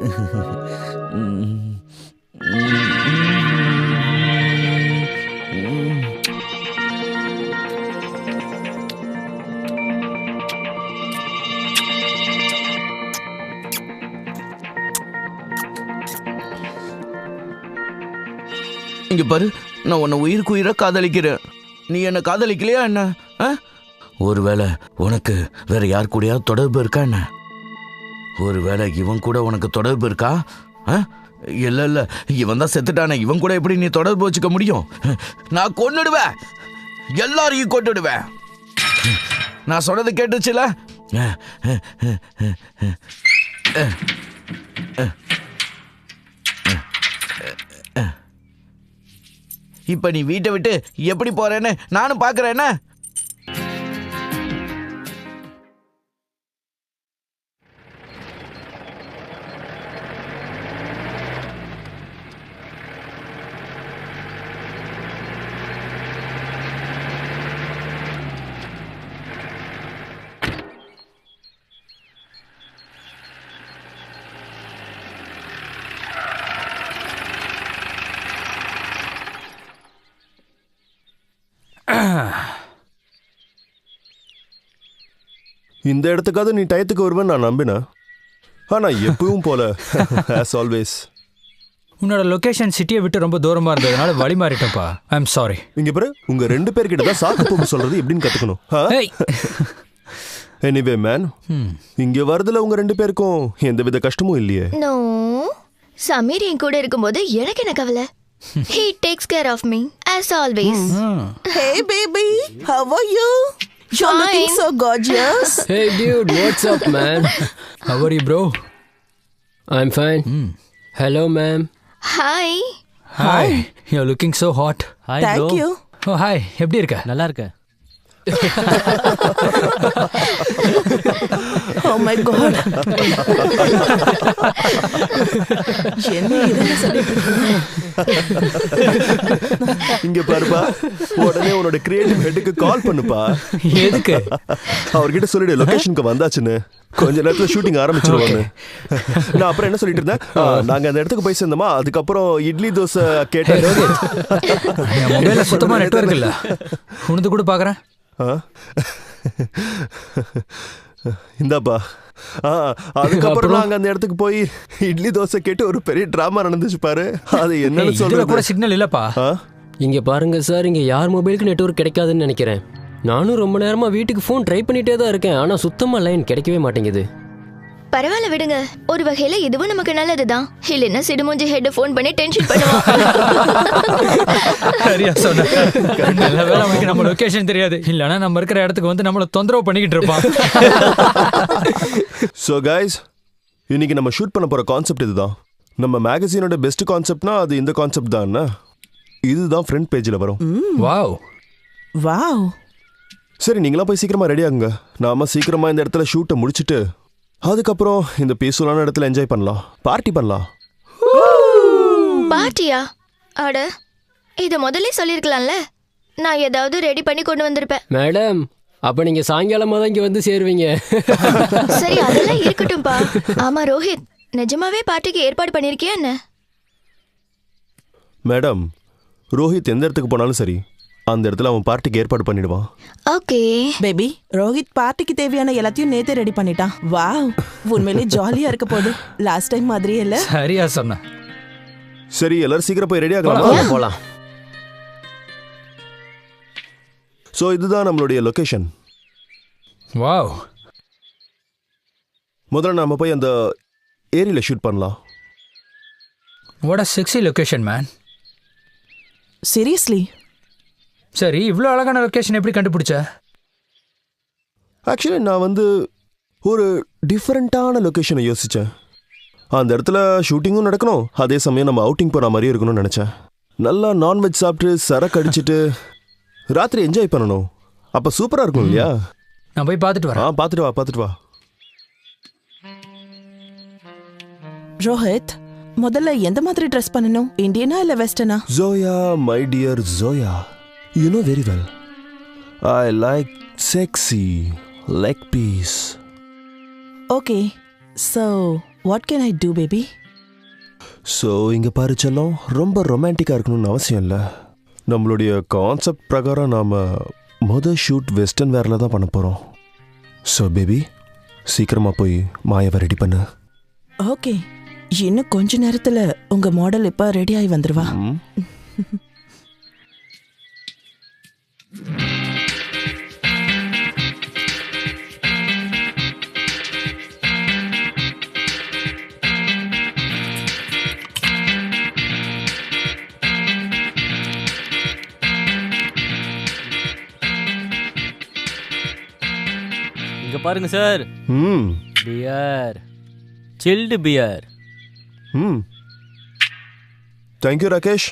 இங்க பாரு, நான் உன்னை உயிருக்கு உயிரை காதலிக்கிறேன். நீ என்ன காதலிக்கலையா என்ன? ஒருவேளை உனக்கு வேற யார் கூடயாவது தொடர்பு இருக்கா என்ன? ஒருவேளை இவன் கூட உனக்கு தொடர்பு இருக்கா? இல்ல இல்ல, இவன் தான் செத்துட்டானே, இவன் கூட எப்படி நீ தொடர்பு வச்சுக்க முடியும்? நான் கொன்னுடுவேன், எல்லாரையும் கொன்னுடுவேன். நான் சொன்னது கேட்டுச்சுல? இப்ப நீ வீட்டை விட்டு எப்படி போறேன்னு நானும் பாக்குறேன்னு. இந்த இடத்துக்காவது நீ டயத்துக்கு வருவேன்னு நான் நம்பினேன். ஆனா எப்பவும் போல as always. உன்னோட லொகேஷன் சிட்டியை விட்டு ரொம்ப தூரமா இருந்ததுனால வழி மாறிட்டேன்ப்பா. ஐ அம் சாரி. இங்க பாரு, உங்க ரெண்டு பேர்கிட்ட தான் சாக்கு போக்கு சொல்றது எப்படின்னு கத்துக்கணும். எனிவே மேன், இங்க வரதுல உங்க ரெண்டு பேருக்கும் எந்தவித கஷ்டமும் இல்லையே? நோ, சமீர் என் கூட இருக்கும்போது எனக்கு என்ன கவலை? He takes care of me as always. Hey baby, how are you? You're looking so gorgeous. Hey dude, what's up man? How are you bro? I'm fine. Hello ma'am. Hi. Hi. You're looking so hot. Hi Thank bro. you. Oh hi. எப்படி இருக்க? நல்லா இருக்க. Oh my god. என்ன இதெல்லாம் சொல்லிட்டு இங்க பாருப்பா, உடனே உன்னோட கிரியேட்டிவ் ஹெட்டுக்கு கால் பண்ணுப்பா. எதுக்கு? அவர்கிட்ட சொல்லிடு லொகேஷனுக்கு வந்தாச்சுன்னு, கொஞ்ச நேரத்துல ஷூட்டிங் ஆரம்பிச்சிருவாங்க. நான் அப்புறம் என்ன சொல்லிட்டு இருந்தேன், நாங்க அந்த இடத்துக்கு போய் சேர்ந்தோமா, அதுக்கப்புறம் இட்லி தோசை கேட்டேன். என் மொபைல்ல சுத்தமா நெட்வொர்க் இல்ல, உனது கூட பாக்குறேன். இந்தாப்பா. அதுக்கப்புறம் நாங்க அந்த இடத்துக்கு போய் இட்லி தோசை கேட்டு ஒரு பெரிய டிராமா நடந்துச்சு பாரு. அது என்னன்னு இதுல சொல்றது கூட சிக்னல் இல்லப்பா. இங்க பாருங்க சார், இங்க யார் மொபைலுக்கு நெட்வொர்க் கிடைக்காதுன்னு நினைக்கிறேன். நானும் ரொம்ப நேரமா வீட்டுக்கு ஃபோன் ட்ரை பண்ணிட்டே தான் இருக்கேன், ஆனா சுத்தமா லைன் கிடைக்கவே மாட்டேங்குது. பரவாயில்ல விடுங்க, ஒரு வகையில இதுவும் நமக்கு நல்லதுதான். இல்லைன்னா சிடுமூஞ்சி ஹெட் ஃபோன் பண்ணி டென்ஷன் பண்ணுவான். சரியா சொன்ன. நல்ல வேளை அவனுக்கு நம்ம லொகேஷன் தெரியாது, இல்லைன்னா நம்ம இருக்கிற இடத்துக்கு வந்து நம்மள தொந்தரவு பண்ணிக்கிட்டு இருப்பான். ஸோ கைஸ், இன்னைக்கு நம்ம ஷூட் பண்ண போற கான்செப்ட் இதுதான். நம்ம மேகசினோட பெஸ்ட் கான்செப்ட்னா அது இந்த கான்செப்ட் தான். இதுதான் ஃப்ரண்ட் பேஜில் வரும். Wow wow. சரி, நீங்களாம் போய் சீக்கிரமா ரெடி ஆகுங்க. நாம சீக்கிரமா இந்த இடத்துல ஷூட்டை முடிச்சுட்டு அதுக்கப்புறம் இந்த பீஸ்ஃபுல்லான இடத்துல என்ஜாய் பண்ணலாம், பார்ட்டி பண்ணலாம். பார்ட்டியா? அட, இத முதல்ல சொல்லிருக்கலாம்ல. நான் ஏதாவது ரெடி பண்ணி கொண்டு வந்திருப்பேன். மேடம், அப்ப நீங்க சாயங்காலமா தான் இங்க வந்து சேருவீங்க. சரி, அதெல்லாம் இருக்கட்டும்பா. ஆமா ரோஹித், நிஜமாவே பார்ட்டிக்கு ஏற்பாடு பண்ணிருக்கியா என்ன? மேடம், ரோஹித் எந்த இடத்துக்கு போனாலும் சரி, அந்த இடத்துல அவன் பார்ட்டிக்கு ஏற்பாடு பண்ணிடுவான். ஓகே பேபி, ரோஹித் பார்ட்டிக்கு தேவையான எல்லாத்தையும் நேத்தே ரெடி பண்ணிட்டான். வாவ், உண்மையிலே ஜாலியா இருக்க போகுது. லாஸ்ட் டைம் மாதிரியே இல்ல. சரியா சொன்ன. சரி, எல்லாரும் சீக்கிரம் போய் ரெடி ஆகலாம். போலாம். ஸோ இதுதான் நம்மளுடைய லொகேஷன். வாவ். முதல்ல நாம போய் அந்த ஏரியில ஷூட் பண்ணலாம். What a sexy location man. Seriously? சரி, இவ்வளோ அழகான லொகேஷன் எப்படி கண்டுபிடிச்ச? ஆக்சுவலி நான் ஒரு டிஃப்ரெண்ட்டான லொக்கேஷனை யோசித்தேன். அந்த இடத்துல ஷூட்டிங்கும் நடக்கணும், அதே சமயம் நம்ம அவுட்டிங் போகிற மாதிரியும் இருக்கணும்னு நினச்சேன். நல்லா நான்வெஜ் சாப்பிட்டு சரக்கு அடிச்சுட்டு ராத்திரி என்ஜாய் பண்ணணும். அப்போ சூப்பராக இருக்கும் இல்லையா? நான் போய் பார்த்துட்டு வரேன். பார்த்துட்டு வா. ரோஹித், முதல்ல எந்த மாதிரி ட்ரெஸ் பண்ணணும்? இந்தியனா இல்ல வெஸ்டர்னா? Zoya, my dear Zoya, you know very well I like sexy leg piece. Okay, so what can I do baby? So இங்கே பாரு செல்லம், ரொம்ப ரொமான்டிக்காக இருக்கணும்னு அவசியம் இல்லை. நம்மளுடைய கான்செப்ட் பிரகாரம் நாம் ஷூட் வெஸ்டர்ன் வேரில் தான் பண்ண போகிறோம். ஸோ பேபி, சீக்கிரமாக போய் மாயாவை ரெடி பண்ணு. ஓகே, இன்னும் கொஞ்ச நேரத்துல உங்க மாடல் இப்ப ரெடி ஆகி வந்துருவா. இங்க பாருங்க சார், ம் பியர், சில்டு பியர். ம் தேங்க்யூ ராகேஷ்.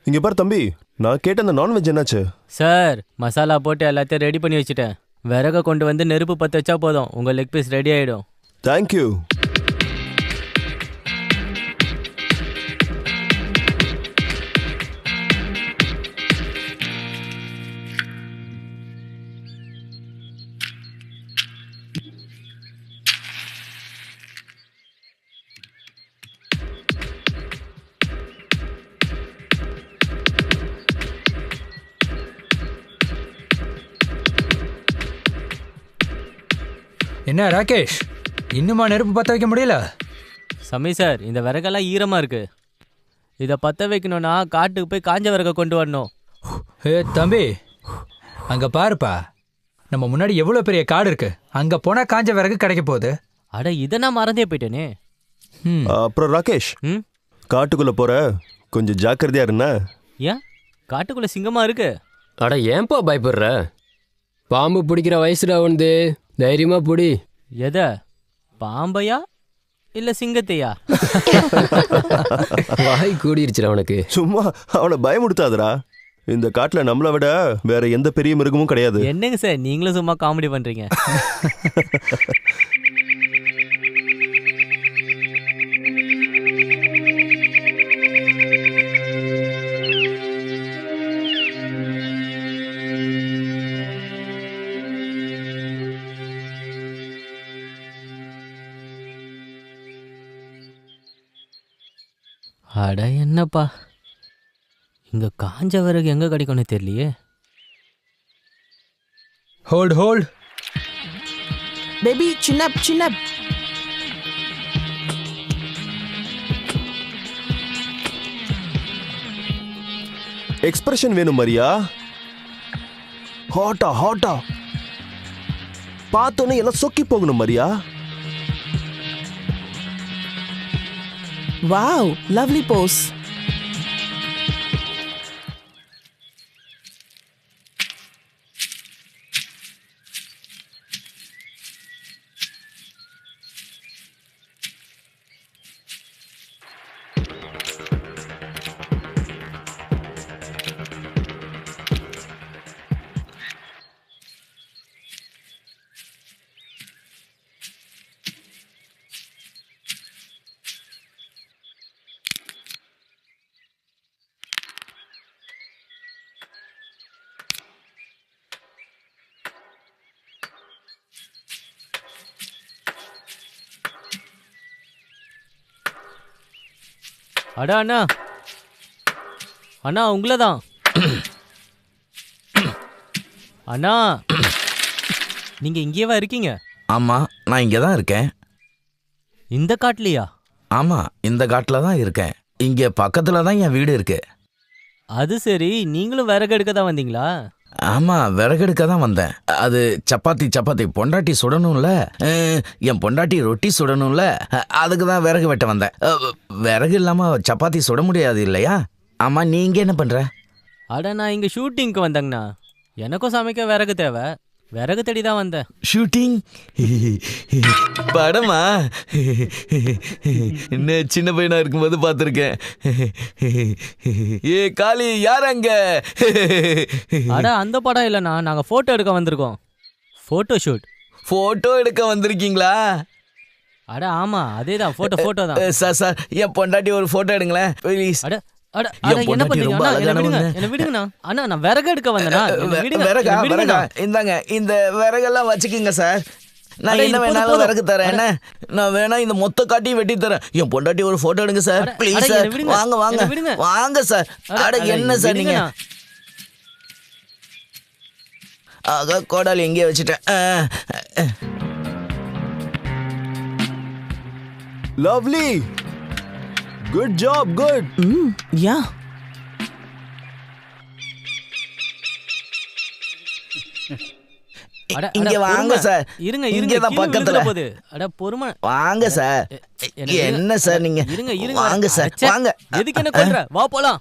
இங்கே பாரு தம்பி, நான் கேட்ட அந்த நான்வெஜ் என்னாச்சு? சார், மசாலா போட்டு எல்லாத்தையும் ரெடி பண்ணி வச்சுட்டேன். விறக கொண்டு வந்து நெருப்பு பற்ற வச்சா போதும், உங்க லெக் பீஸ் ரெடி ஆயிடும். தேங்க்யூ. என்ன ராகேஷ், இன்னுமா நெருப்பு பற்ற வைக்க முடியல? சமீர் சார், இந்த விறகெல்லாம் ஈரமா இருக்கு. இதை பற்ற வைக்கணும்னா காட்டுக்கு போய் காஞ்ச விறக கொண்டு வரணும். ஏ தம்பி, அங்க பாருப்பா, நம்ம முன்னாடி எவ்வளோ பெரிய காடு இருக்கு. அங்க போனா காஞ்ச விறகு கிடைக்க போகுது. அட, இதை நான் மறந்தே போயிட்டேனே. அப்புறம் ராகேஷ், ம், காட்டுக்குள்ளே போகிற கொஞ்சம் ஜாக்கிரதையா இருண்ணா. ஏன் காட்டுக்குள்ள சிங்கமா இருக்கு? அட ஏன்பா பயப்படுற? பாம்பு பிடிக்கிற வயசுல வந்து தைரியமா பிடி. எதை, பாம்பையா இல்ல சிங்கத்தையா? வாய் கூடிருச்சுடா அவனுக்கு. சும்மா அவனை பயமுடுத்தாதடா. இந்த காட்டில் நம்மளை விட வேற எந்த பெரிய மிருகமும் கிடையாது. என்னங்க சார், நீங்களும் சும்மா காமெடி பண்றீங்க. அட என்னப்பா, இங்க காஞ்ச விறகு எங்க கிடைக்கும்னு தெரியலையே. Hold hold. பேபி சின்ன சின்ன. எக்ஸ்பிரஷன் வேணும் மரியா. ஹாட்டா ஹாட்டா பார்த்தோன்னே எல்லாம் சொக்கி போகணும் மரியா. Wow, lovely Bose. அடா அண்ணா, அண்ணா உங்களதான். அண்ணா, நீங்க இங்கேவா இருக்கீங்க? ஆமா, நான் இங்கே தான் இருக்கேன். இந்த காட்டுலயா? ஆமா, இந்த காட்டில் தான் இருக்கேன். இங்கே பக்கத்தில் தான் என் வீடு இருக்கு. அது சரி, நீங்களும் விறகு எடுக்க தான் வந்தீங்களா? ஆமா, விறகெடுக்க தான் வந்தேன். அது சப்பாத்தி பொண்டாட்டி சுடணும்ல, என் பொண்டாட்டி ரொட்டி சுடணும்ல, அதுக்கு தான் விறகு வெட்ட வந்தேன். விறகு இல்லாம சப்பாத்தி சுட முடியாது இல்லையா? ஆமா, நீங்க என்ன பண்ற? அட, நான் இங்க ஷூட்டிங்க்கு வந்தேங்கண்ணா. எனக்கும் சமைக்க விறகு தேவை, விறகு தேடி தான் வந்தேன். ஷூட்டிங் படமா? என்ன சின்ன பையனா இருக்கும்போது பார்த்துருக்கேன். ஏ காளி, யார் அங்க? அட, அந்த படம் இல்லைண்ணா, நாங்கள் ஃபோட்டோ எடுக்க வந்திருக்கோம். Photo shoot. போட்டோ எடுக்க வந்திருக்கீங்களா? அட ஆமா, அதே தான், ஃபோட்டோ தான். சார், என் பொண்டாட்டி ஒரு போட்டோ எடுங்களேன் ப்ளீஸ். அட அட அட, என்ன பண்றீங்க அண்ணா? என்ன விடுங்கண்ணா. அண்ணா, நான் விறகு எடுக்க வந்தேனா? விறகா? இந்தாங்க, இந்த விறகெல்லாம் வச்சுக்கோங்க சார். நான் அட, என்ன இது வேணாலும் போதும். விறகு தரேன் என்ன நான் வேணா இந்த மொத்த காட்டியும் வெட்டி தரேன் என் பொண்டாட்டி ஒரு போட்டோ எடுங்க சார் அட, ப்ளீஸ் அட, சார் என்னை விடுங்க. வாங்க வாங்க என்னை விடுங்க. வாங்க சார் அட என்ன சார் நீங்க விடுங்கண்ணா. ஆக கோடாலி எங்கேயே வச்சுட்டேன் lovely good job good yeah அட, இங்க அட, வாங்க பொறுமை. சார் இருங்க இங்க இருங்க தான் கீழே பக்கத்துல விழுந்துற போகுது. அட பொறுமை. வாங்க சார் என்னை என்ன சார் நீங்க இருங்க இருங்க வாங்க சார் அச்சே, வாங்க எதுக்கு என்ன கொல்ற வா போலாம்.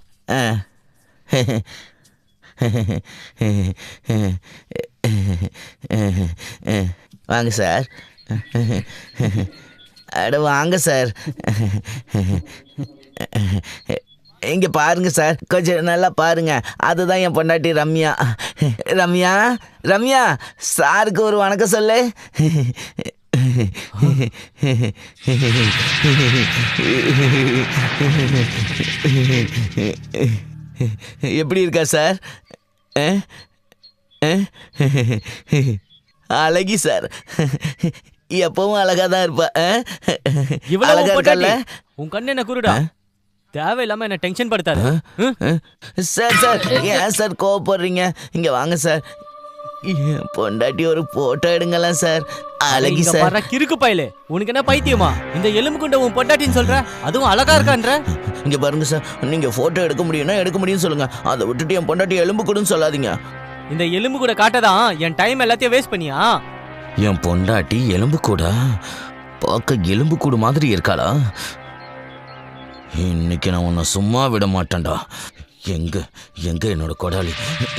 வாங்க சார் அட வாங்க சார் இங்க பாருங்க சார் கொஞ்சம் நல்லா பாருங்க அதுதான் என் பொண்டாட்டி ரம்யா ரம்யா ரம்யா சாருக்கு ஒரு வணக்கம் சொல்லு எப்படி இருக்கா சார் அழகி சார் எப்பவும் அழகா தான் இருப்பா இவ்வளவு அழகா பொட்டாட்டி. இருக்கல்ல உன் கண்ணு என்ன குருடா தேவையில்லாம என்ன டென்ஷன் படுத்தாரு. சார் சார் ஏன் சார் கோவப்படுறீங்க இங்க வாங்க சார் என் பொண்டாட்டி ஒரு போட்டோ எடுங்களேன் சார் அழகி இங்க சார் பாரு கிறுக்கு பயலே உனக்கு என்ன பைத்தியமா இந்த எலும்பு கொண்ட உன் பொட்டாட்டின்னு சொல்ற அதுவும் அழகா இருக்கான்ற. இங்க பாருங்க சார் நீங்க போட்டோ எடுக்க முடியும்னா எடுக்க முடியும்னு சொல்லுங்க அதை விட்டுட்டு என் பொண்டாட்டி எலும்பு கூடன்னு சொல்லாதீங்க இந்த எலும்பு கூட காட்டதான் என் டைம் எல்லாத்தையும் வேஸ்ட் பண்ணியா. என் பொண்டாட்டி எலும்பு கூட பார்க்க எலும்பு கூடு மாதிரி இருக்காளா இன்னைக்கு நான் உன்னை சும்மா விட மாட்டேன்டா எங்க எங்க என்னோட கொடாலி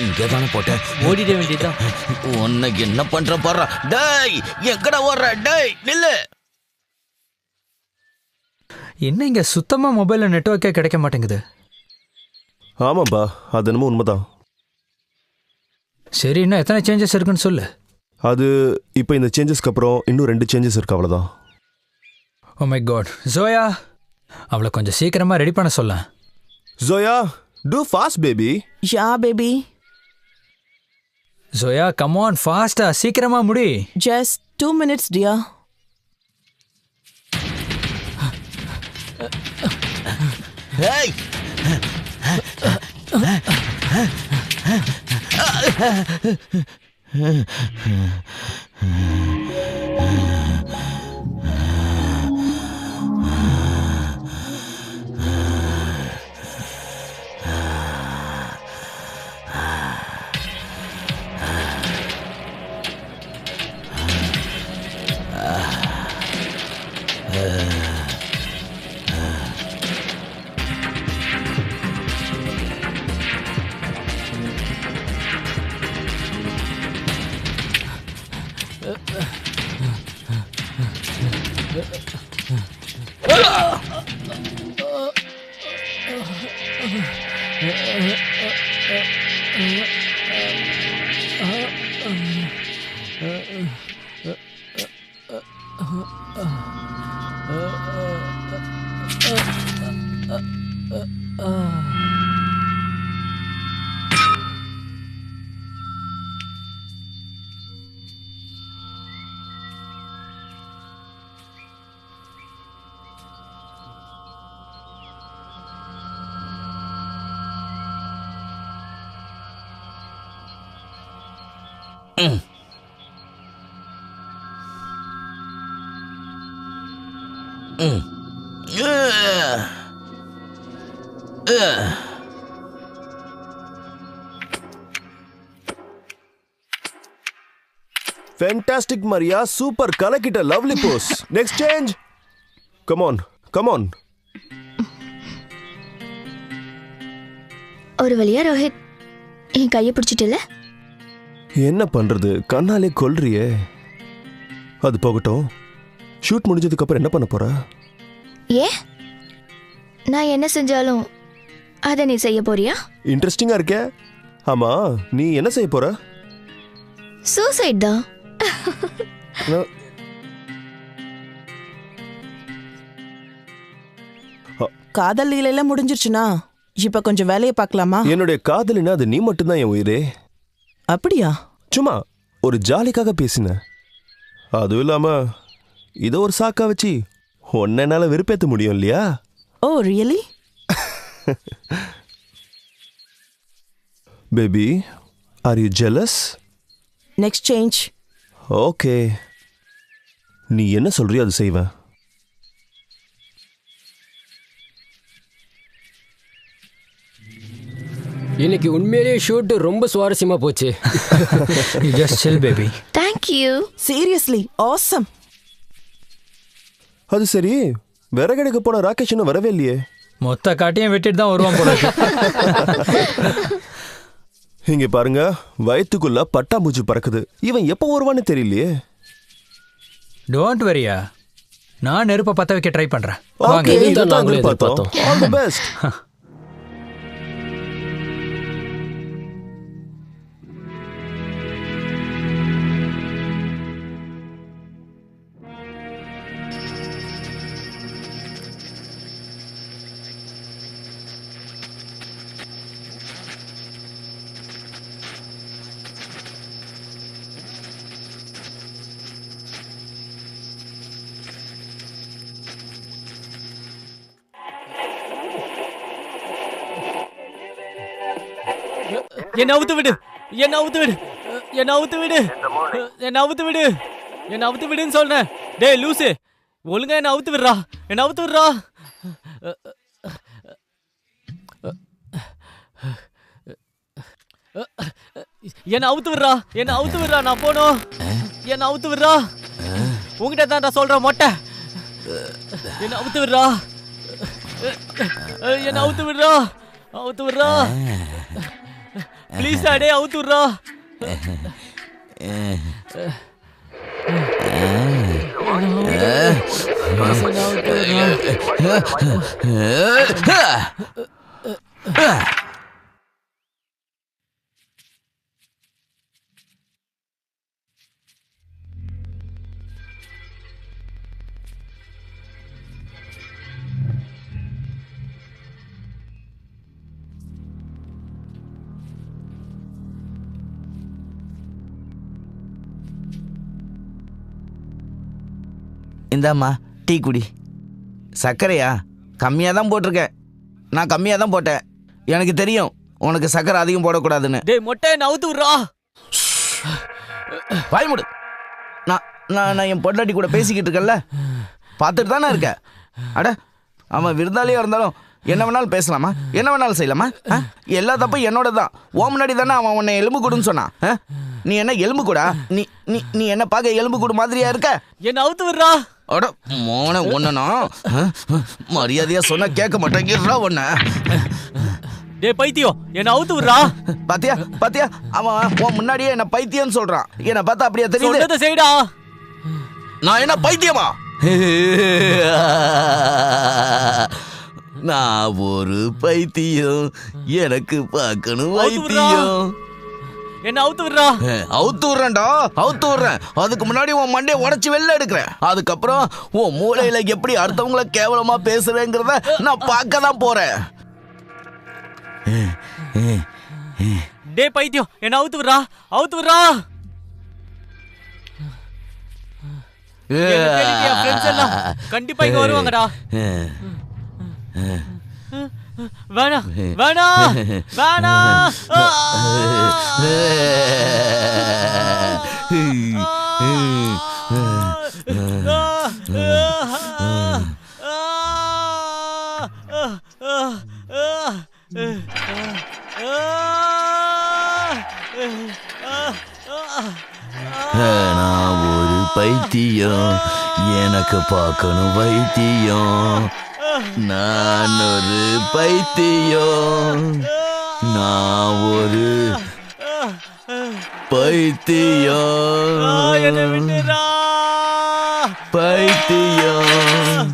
இங்கே தானே போட்டேன் ஓடிட வேண்டியதுதான். உன்னை என்ன பண்ற பாரு டேய் எங்கடா ஓடுற டேய் நில்லு என்ன இங்க சுத்தமா மொபைல்ல நெட்வொர்க்கே கிடைக்க மாட்டேங்குது. ஆமாப்பா அது என்னமோ உண்மைதான். சரி இன்னும் எத்தனை சேஞ்சஸ் இருக்குன்னு சொல்லு. அது இப்போ இந்த சேஞ்சஸ்க்கு அப்புறம் இன்னும் 2 சேஞ்சஸ் இருக்கு அவ்வளோதான். ஓ மை காட் ஜோயா அவளை கொஞ்சம் சீக்கிரமா ரெடி பண்ண சொல்ல. Zoya do fast baby. Yeah baby Zoya come on ஃபாஸ்டா சீக்கிரமா முடி. ஜஸ்ட் 2 minutes டியா. ஏய் ஃபேண்டாஸ்டிக் மரியா சூப்பர் கலக்கிட்ட lovely pose. Next change come on come on. ஒரு வழியா ரோஹித் என் கையை பிடிச்சிட்டுல. என்ன பண்றது கண்ணாலே கொல்றியே. அது போகட்டும் ஷூட் முடிஞ்சதுக்கு அப்புறம் என்ன பண்ண போற? ஏ நான் என்ன செஞ்சாலும் அதை நீ செய்ய போறியா? இன்ட்ரெஸ்டிங்கா இருக்கே. ஆமா நீ என்ன செய்ய போற? சூசைட் தான். காதல் லீலையெல்லாம் முடிஞ்சிருச்சுனா இப்ப கொஞ்சம் வேலையை பார்க்கலாமா? என்னுடைய காதலினா அது நீ மட்டும்தான் என் உயிரே. அப்படியா? சும்மா ஒரு ஜாலிக்காக பேசின. அதுவும் இல்லாம இதை ஒரு சாக்கா வச்சு உன்னை என்னால வெறுப்பேற்ற முடியும் இல்லையா? Oh really? Baby, are you jealous? Next change. Okay, நீ என்ன சொல்றியோ அது செய்வேன். இன்னைக்கு உண்மையிலேயே ஷூட் ரொம்ப சுவாரஸ்யமா போச்சு. Just chill baby. Thank you. Seriously awesome. அது சரி, விறகெடுக்க போன ராகேஷ் இன்னும் வரவே இல்லையே. மொத்த காட்டையும் வெட்டிட்டு தான் வருவான் போல இருக்கு. இங்க பாருங்க, வயிற்றுக்குள்ள பட்டாம்பூச்சி பறக்குது. இவன் எப்போ வருவான்னு தெரியலையே. டோன்ட் வரியா, நான் நெருப்பை பற்ற வைக்க ட்ரை பண்றேன். வாங்க. ஓகே, இதுதான் இதுதான் நாங்களும் எதிர்பார்த்தோம். All the best. என்ன அவுத்து விடு, என்ன அவுத்து விடு, என்ன அவுத்து விடு, என்ன அவுத்து விடு, என்ன அவுத்து விடுன்னு சொல்றேன். டேய் லூசு, ஒழுங்கா என்ன அவுத்து விடுறா, என்ன அவுத்து விடுறா. என்ன அவுத்து விடுறா, என்ன அவுத்து விடுறா, நான் போனோம். என்ன அவுத்து விடுறா, உங்ககிட்ட தான் நான் சொல்றேன் மொட்டை. என்ன அவுத்து விடுறா, என்ன அவுத்து விடுறா, அவுத்து விடுறா ப்ளீஸ். அடே அவுத்து விடுறா. இந்தாம்மா டீ குடி. சர்க்கரையா? கம்மியாக தான் போட்டிருக்கேன். நான் கம்மியாக தான் போட்டேன். எனக்கு தெரியும் உனக்கு சர்க்கரை அதிகம் போடக்கூடாதுன்னு. டேய் மொட்டை, என்ன அவுத்து விடுறா. வாய் மூடு. நான் நான் என் பொண்டாட்டி கூட பேசிக்கிட்டு இருக்கேன்ல, பார்த்துட்டு தானே இருக்க. அட, அவன் விருந்தாளியாக இருந்தாலும் என்ன வேணாலும் பேசலாமா, என்ன வேணாலும் செய்யலாமா? எல்லா தப்பும் என்னோட தான். ஓ முன்னாடி தானே அவன் உன்னை எலும்பு கூடுன்னு சொன்னான். நீ என்ன எலும்பு கூடா? நீ நீ நீ என்ன பார்க்க எலும்பு கூடு மாதிரியா இருக்க? என்ன அவுத்து விடுறா. அட மோன ஒன்னா மரியாதையா சொன்னா கேட்க மாட்டேங்கிறா ஒன்ன. டேய் பைத்தியம், என்ன அவுத்து விடுறா. பாத்தியா பாத்தியா, அவன் உன் முன்னாடியே என்ன பைத்தியம்னு சொல்றான். என்ன பார்த்தா அப்படியே தெரியுது? சொன்னதை செய்டா. நான் என்ன பைத்தியமா? நான் ஒரு பைத்தியம், எனக்கு பார்க்கணும் வைத்தியம். என்ன அவுத்து விடுறா. அவுத்து விடுறேன்டா, அவுத்து விடுறேன். அதுக்கு முன்னாடி உன் மண்டையை உடைச்சு வெளில எடுக்கிறேன். அதுக்கப்புறம் உன் மூளையில எப்படி அடுத்தவங்கள கேவலமா பேசுறேங்கிறத நான் பார்க்க தான் போறேன். டேய் பைத்தியம், என்ன அவுத்து விடுறா, அவுத்து விடுறா. என் ஃப்ரெண்ட்ஸ் எல்லாம் கண்டிப்பா இங்க வருவாங்கடா. வேணா வேணா வேணா. நான் ஒரு பைத்தியம், எனக்கு பார்க்கணும் வைத்தியம். நான் ஒரு பைத்தியம், நான் ஒரு பைத்தியம், என்ன விட்டுறா. பைத்தியம்.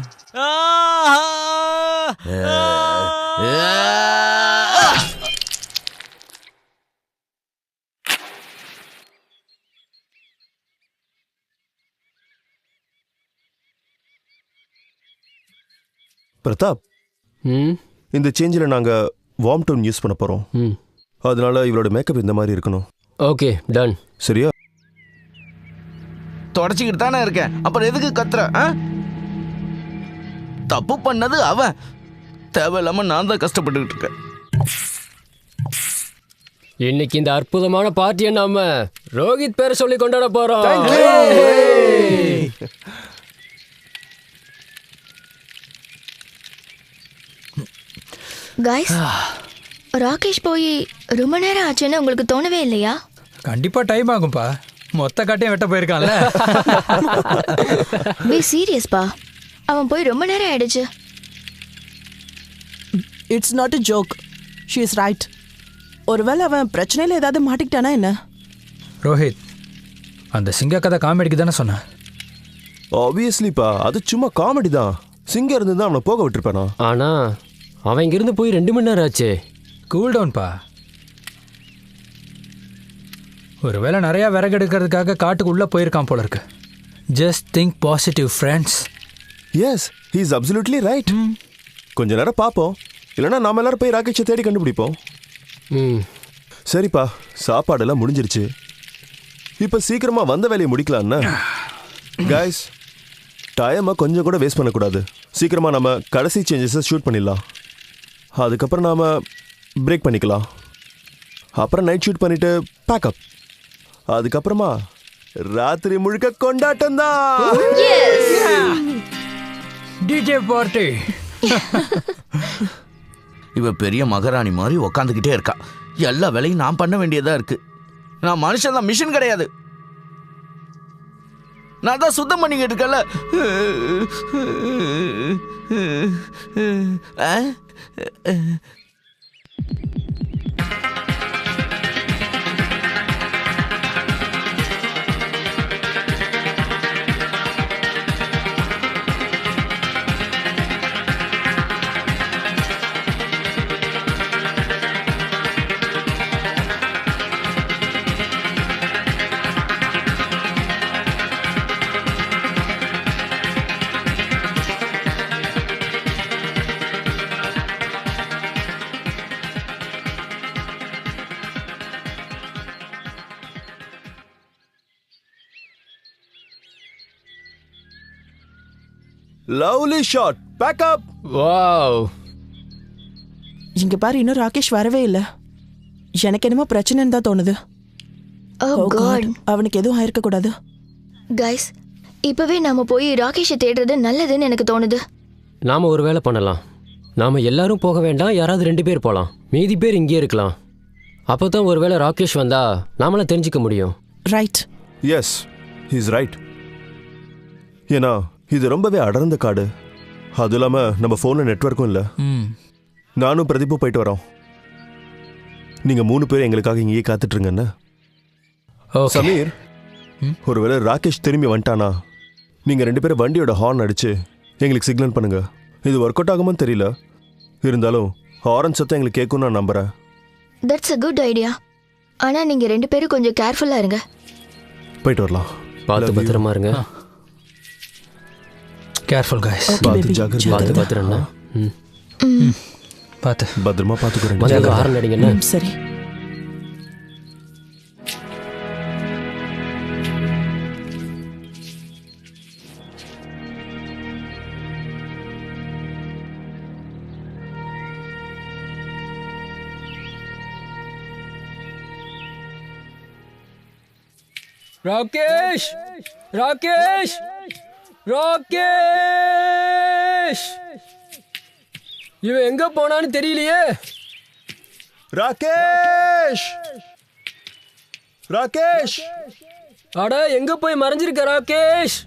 பிரதாப், இந்த சேஞ்சில் நாங்கள் வார்ம் டோன் யூஸ் பண்ண போகிறோம். அதனால இவளோட மேக்கப் இந்த மாதிரி இருக்கணும். Okay done. சரியா? தொடச்சிக்கிட்டு தானே இருக்கேன். அப்புறம் எதுக்கு கத்துற? தப்பு பண்ணது அவன், தேவையில்லாம நான் தான் கஷ்டப்பட்டுக்கிட்டு இருக்கேன். இன்னைக்கு இந்த அற்புதமான பார்ட்டியை நாம ரோஹித் பேரை சொல்லி கொண்டாட போறோம். கைஸ், ராகேஷ் போய் ரொம்ப நேரம் ஆச்சுன்னு உங்களுக்கு தோணவே இல்லையா? கண்டிப்பா டைம் ஆகும்பா, மொத்த காட்டையும் வெட்ட போயிருக்கான்ல. பி சீரியஸ்பா, அவன் போய் ரொம்ப நேரம் ஆயிடுச்சு. It's not a joke, she is right. ஒருவேளை அவன் பிரச்சனையில ஏதாவது மாட்டிக்கிட்டானா என்ன? ரோஹித், அந்த சிங்க கதை காமெடிக்கு தானே சொன்னேன். ஆப்வியஸ்லிப்பா, அது சும்மா காமெடி தான். சிங்கம் இருந்து அவனை போக விட்டுருப்பானா? ஆனா அவன் இங்கிருந்து போய் 2 மணி நேரம் ஆச்சு. கூல் டவுன்பா. ஒருவேளை நிறைய விறகு எடுக்கிறதுக்காக காட்டுக்கு உள்ள போயிருக்கான் போல இருக்கு. Just think positive friends. Yes, he is absolutely right. கொஞ்ச நேரம் பார்ப்போம், இல்லைன்னா நாம எல்லாரும் போய் ராகேஷை தேடி கண்டுபிடிப்போம். சரிப்பா, சாப்பாடெல்லாம் முடிஞ்சிருச்சு. இப்போ சீக்கிரமா வந்த வேலையை முடிக்கலாம்னா கைஸ், டைமை கொஞ்சம் கூட வேஸ்ட் பண்ணக்கூடாது. சீக்கிரமா நம்ம கடைசி சேஞ்சஸை ஷூட் பண்ணிடலாம். அதுக்கப்புறம் நாம பிரேக் பண்ணிக்கலாம். அப்புறம் நைட் ஷூட் பண்ணிட்டு பேக்கப். அதுக்கப்புறமா ராத்திரி முழுக்க கொண்டாட்டம் தான். DJ party. இவ பெரிய மகாராணி மாதிரி உக்காந்துக்கிட்டே இருக்கா. எல்லா வேலையும் நான் பண்ண வேண்டியதா இருக்கு. நான் மனுஷன் தான், மிஷின் கிடையாது. நான் தான் சுத்தம் பண்ணிக்கிட்டு இருக்கல. Lovely shot, backup. வாவ், இங்க பாரு, இன்னும் ராகேஷ் வரவே இல்லை. எனக்கு என்னமோ பிரச்சனைன்னு தான் தோணுது. Oh Oh God, God. அவனுக்கு எதுவும் ஆயிருக்க கூடாது. கைஸ், இப்பவே நாம போய் ராகேஷை தேடுறது நல்லதுன்னு எனக்கு தோணுது. நாம ஒரு வேலை பண்ணலாம். நாம எல்லாரும் போக வேண்டாம், யாராவது 2 பேர் போகலாம். மீதி பேர் இங்கே இருக்கலாம். அப்போ தான் ஒருவேளை ராகேஷ் வந்தா நாமளாம் தெரிஞ்சுக்க முடியும். Right. Yes, he is right. ஏன்னா இது ரொம்பவே அடர்ந்த காடு. அது இல்லாம நம்ம ஃபோன்ல நெட்வொர்க்கும் இல்லை. நானும் பிரதீப்பும் போயிட்டு வரோம். நீங்க 3 பேர் எங்களுக்காக இங்கேயே காத்துட்ருங்கண்ணா. சமீர், ஒருவேளை ராகேஷ் திரும்பி வந்துட்டானா நீங்க 2 பேரும் வண்டியோட ஹார்ன் அடிச்சு எங்களுக்கு சிக்னல் பண்ணுங்க. இது ஒர்க் அவுட் ஆகுமான்னு தெரியல, இருந்தாலும் ஹாரன் சத்தம் எங்களுக்கு கேட்கும் நான் நம்புறேன். That's a good idea. ஆனா நீங்க 2 பேரும் கொஞ்சம் கேர்ஃபுல்லா இருங்க. போயிட்டு வரலாம். பார்த்து பத்திரமா இருங்க. Careful guys. பார்த்து ஜாக்கிரதை. பார்த்து பத்திரம்ண்ணா. பார்த்து பத்திரமா பார்த்துக்கிறேன். வந்து ஹாரன் அடிங்கண்ணா. சரி. ராகேஷ், ராகேஷ், ராகேஷ், இவன் எங்க போனான்னு தெரியலையே. ராகேஷ், ராகேஷ், அட எங்க போய் மறைஞ்சிருக்க ராகேஷ்?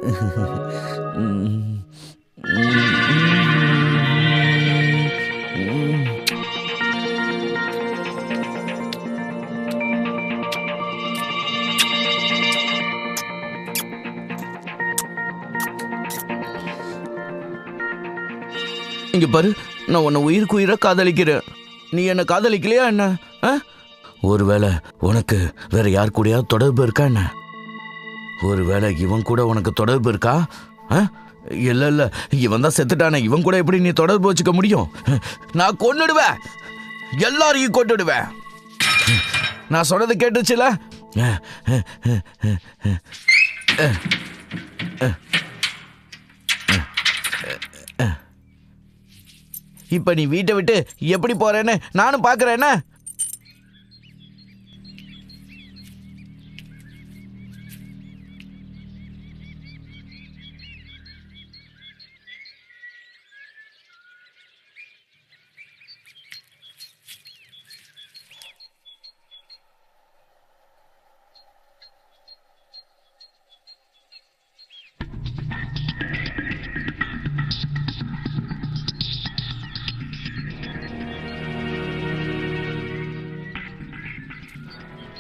இங்க பாரு, நான் உன்னை உயிருக்கு உயிரை காதலிக்கிறேன். நீ என்ன காதலிக்கலையா என்ன? ஒருவேளை உனக்கு வேற யார் கூடயாவது தொடர்பு இருக்கா என்ன? ஒருவேளை இவன் கூட உனக்கு தொடர்பு இருக்கா? இல்ல இல்ல, இவன் தான் செத்துட்டானே, இவன் கூட எப்படி நீ தொடர்பு வச்சுக்க முடியும்? நான் கொன்னுடுவேன், எல்லாரையும் கொன்னுடுவேன். நான் சொன்னது கேட்டுச்சுல? இப்ப நீ வீட்டை விட்டு எப்படி போறேன்னு நானும் பாக்குறேன்னு.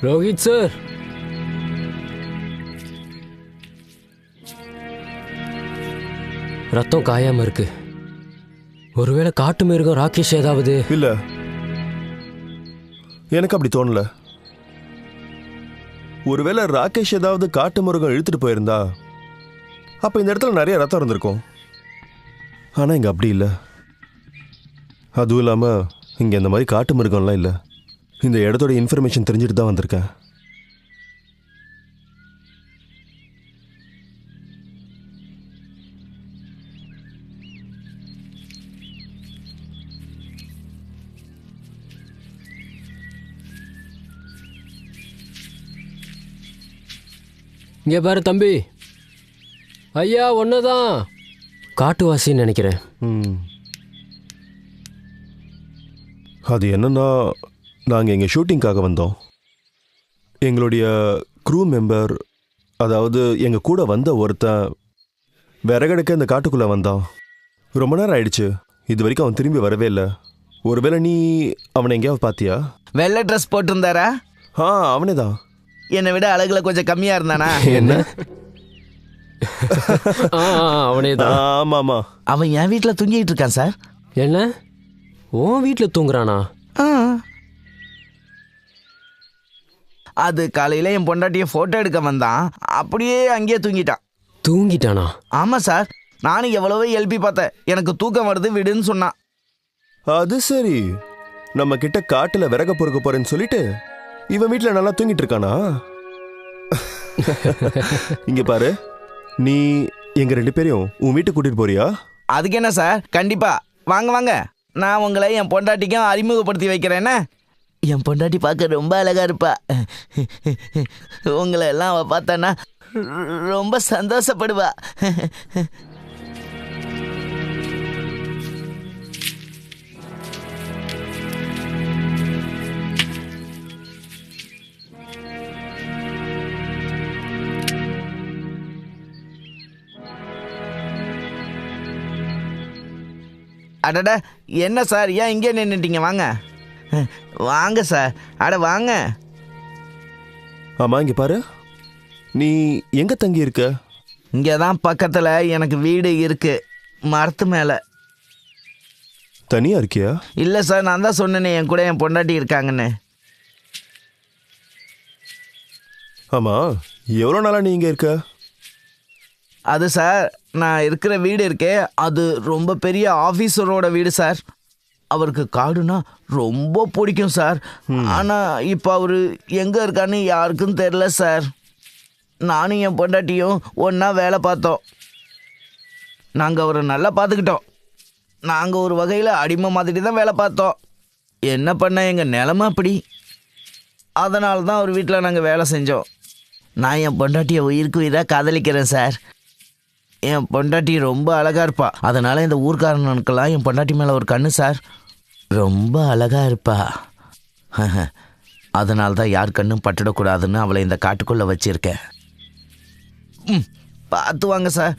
ரோஹித் சார், ரத்தம் காயாம இருக்கு. ஒருவேளை காட்டு மிருகம் ராகேஷ் ஏதாவது? இல்ல, எனக்கு அப்படி தோணல. ஒருவேளை ராகேஷ் ஏதாவது காட்டு மிருகம் இழுத்துட்டு போயிருந்தா அப்ப இந்த இடத்துல நிறைய ரத்தம் இருந்திருக்கும். ஆனா இங்க அப்படி இல்லை. அதுவும் இல்லாம இங்க இந்த மாதிரி காட்டு மிருகம்லாம் இல்லை. இந்த இடத்தோட இன்ஃபர்மேஷன் தெரிஞ்சுட்டு தான் வந்திருக்கேன். இங்கே பாரு தம்பி, ஐயா ஒன்றுதான். காட்டுவாசின்னு நினைக்கிறேன். அது என்னன்னா, நாங்கள் எங்கள் ஷூட்டிங்காக வந்தோம். எங்களுடைய க்ரூ மெம்பர், அதாவது எங்கள் கூட வந்த ஒருத்தன் விறகெடுக்க இந்த காட்டுக்குள்ளே வந்தான். ரொம்ப நேரம் ஆயிடுச்சு, இது வரைக்கும் அவன் திரும்பி வரவே இல்லை. ஒருவேளை நீ அவனை எங்கேயாவது பார்த்தியா? வெள்ளை ட்ரெஸ் போட்டிருந்தாரா? அவனே தான். என்னை விட அழகுல கொஞ்சம் கம்மியா இருந்தானா? என்ன? அவனே தான். ஆமாம் ஆமாம், அவன் என் வீட்டில் தூங்கிட்டு இருக்கான் சார். என்ன, உன் வீட்டில் தூங்குறானா? அது காலையில என் பொண்டாட்டிய போட்டோ எடுக்க வந்தான், அப்படியே அங்கேயே தூங்கிட்டான். தூங்கிட்டானா? ஆமா சார், நானும் எவ்வளவோ எழுப்பி பார்த்தேன், எனக்கு தூக்கம் வருது விடுன்னு சொன்னான். அது சரி. நம்ம கிட்ட காட்டுல விறக பொறுக்க போறேன்னு சொல்லிட்டு இவன் வீட்டில் நல்லா தூங்கிட்டு இருக்கானா? இங்க பாரு, நீ எங்க 2 பேரையும் உன் வீட்டுக்கு கூட்டிட்டு போறியா? அதுக்கு என்ன சார், கண்டிப்பா வாங்க வாங்க, நான் உங்களை என் பொண்டாட்டிக்கும் அறிமுகப்படுத்தி வைக்கிறேன்னு. என் பொண்டாட்டி பார்க்க ரொம்ப அழகா இருப்பா. உங்களை எல்லாம் அவ பார்த்தானா ரொம்ப சந்தோஷப்படுவா. அடட, என்ன சார், ஏன் இங்கே நின்றுட்டீங்க? வாங்க வாங்க சார், அட வாங்க. ஆமா, இங்க பாரு, நீ எங்க தங்கி இருக்க? இங்கே தான் பக்கத்தில் எனக்கு வீடு இருக்கு, மரத்து மேலே. தனியா இருக்கியா? இல்லை சார், நான் தான் சொன்னேனே என் கூட என் பொண்டாட்டி இருக்காங்கன்னு. ஆமா, எவ்வளோ நாளா நீ இங்க இருக்க? அது சார், நான் இருக்கிற வீடு இருக்கே, அது ரொம்ப பெரிய ஆஃபீஸரோட வீடு சார். அவருக்கு காடுனா ரொம்ப பிடிக்கும் சார். ஆனால் இப்போ அவர் எங்கே இருக்கான்னு யாருக்கும் தெரில சார். நானும் என் பொண்டாட்டியும் ஒன்றா வேலை பார்த்தோம். நாங்கள் அவரை நல்லா பார்த்துக்கிட்டோம். நாங்கள் ஒரு வகையில் அடிமை மாதிரி தான் வேலை பார்த்தோம். என்ன பண்ண, எங்கள் நிலமை அப்படி. அதனால தான் அவர் வீட்டில் நாங்கள் வேலை செஞ்சோம். நான் என் பொண்டாட்டியை உயிருக்கு உயிராக காதலிக்கிறேன் சார். என் பொண்டாட்டி ரொம்ப அழகாக இருப்பா. அதனால் இந்த ஊர்க்காரனுக்கெல்லாம் என் பொண்டாட்டி மேலே ஒரு கண்ணு சார். ரொம்ப அழகாக இருப்பா. அதனால தான் யார் கண்ணும் பட்டுடக்கூடாதுன்னு அவளை இந்த காட்டுக்குள்ளே வச்சுருக்கேன். பார்த்து வாங்க சார்.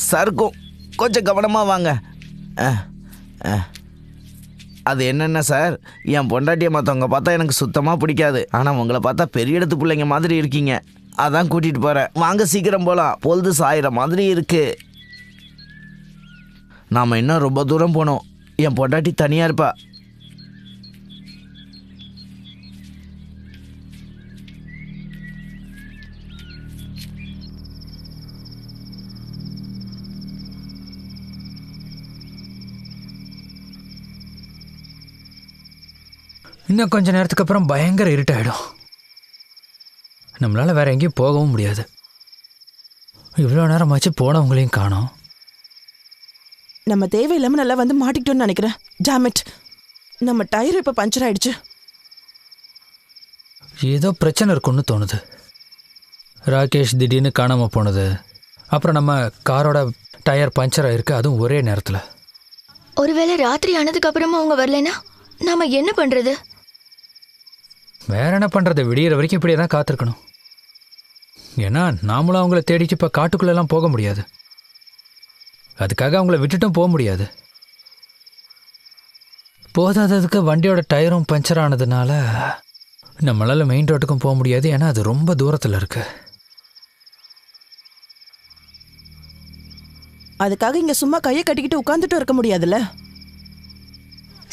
சறுக்கும், கொஞ்சம் கவனமாக வாங்க. அது என்னென்ன சார், என் பொண்டாட்டியை மற்றவங்க பார்த்தா எனக்கு சுத்தமாக பிடிக்காது. ஆனால் உங்களை பார்த்தா பெரிய இடத்து பிள்ளைங்க மாதிரி இருக்கீங்க. அதான் கூட்டிகிட்டு போகிறேன். வாங்க சீக்கிரம் போகலாம், பொழுது சாயிற மாதிரி இருக்கு. நாம் இன்னும் ரொம்ப தூரம் போனோம். என் பொண்டாட்டி தனியாக இருப்பா. இன்னும் கொஞ்ச நேரத்துக்கு அப்புறம் பயங்கர இருட்டாயிடும். நம்மளால வேற எங்கேயும் போகவும் முடியாது. இவ்வளோ நேரமாச்சு போனவங்களையும் காணோம். நம்ம தேவையில்லாம நல்லா வந்து மாட்டிக்கிட்டோம்னு நினைக்கிறேன். ஜாமிட், நம்ம டயர் இப்ப பஞ்சர் ஆயிடுச்சு. ஏதோ பிரச்சனை இருக்குன்னு தோணுது. ராகேஷ் திடீர்னு காணாம போனது, அப்புறம் நம்ம காரோட டயர் பஞ்சர் ஆயிருக்கு, அதுவும் ஒரே நேரத்தில். ஒருவேளை ராத்திரி ஆனதுக்கு அப்புறமா அவங்க வரலனா நாம என்ன பண்றது? வேற என்ன பண்றது, விடியற வரைக்கும் இப்படியே தான் காத்திருக்கணும். ஏன்னா நாமளும் அவங்கள தேடிட்டு இப்போ காட்டுக்குள்ளெல்லாம் போக முடியாது. அதுக்காக அவங்கள விட்டுட்டும் போக முடியாது. போதாததுக்கு வண்டியோட டயரும் பஞ்சர் ஆனதுனால நம்மளால மெயின் ரோட்டுக்கும் போக முடியாது. ஏன்னா அது ரொம்ப தூரத்தில் இருக்கு. அதுக்காக இங்க சும்மா கையை கட்டிக்கிட்டு உட்கார்ந்துட்டு இருக்க முடியாதுல்ல.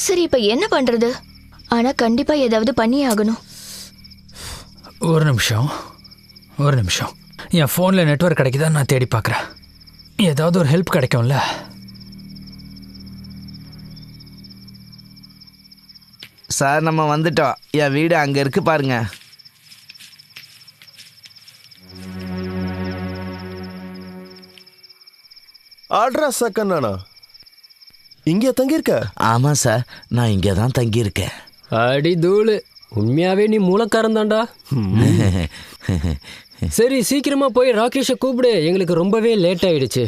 சரி, இப்ப என்ன பண்றது? ஆனா கண்டிப்பா ஏதாவது பண்ணியே ஆகணும். ஒரு நிமிஷம். என் ஃபோனில் நெட்வொர்க் கிடைக்குதான்னு நான் தேடி பார்க்குறேன். ஏதாவது ஒரு ஹெல்ப் கிடைக்கும்ல. சார் நம்ம வந்துட்டோம். என் வீடு அங்கே இருக்கு பாருங்க. ஆட்ரா சக்கண்ணா, இங்கே தங்கியிருக்க? ஆமாம் சார், நான் இங்கே தான் தங்கியிருக்கேன். அடி தூளு, உண்மையாவே நீ மூலக்காரன் தான்டா. சரி, சீக்கிரமா போய் ராகேஷை கூப்பிடு, எங்களுக்கு ரொம்பவே லேட் ஆயிடுச்சு.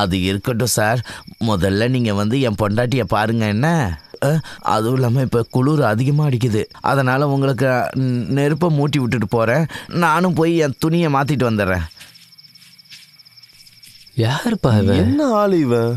அது இருக்கட்டும் சார், முதல்ல நீங்கள் வந்து என் பொண்டாட்டியை பாருங்க. என்ன, அதுவும் இல்லாமல் இப்போ குளிர் அதிகமாக அடிக்குது. அதனால் உங்களுக்கு நெருப்பை மூட்டி விட்டுட்டு போகிறேன். நானும் போய் என் துணியை மாற்றிட்டு வந்துடுறேன். யாருப்பா இவன்? என்ன ஆள் இவன்?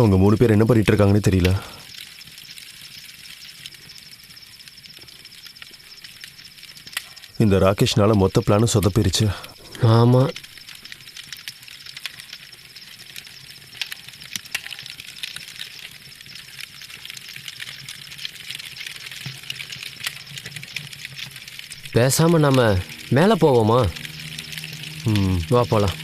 அவங்க 3 பேர் என்ன பண்ணிட்டு இருக்காங்கன்னு தெரியல. இந்த ராகேஷ்னால மொத்த பிளானும் சொதப்பிருச்சு. ஆமா, பேசாம நாம மேல போவோமா? வா போலாம்.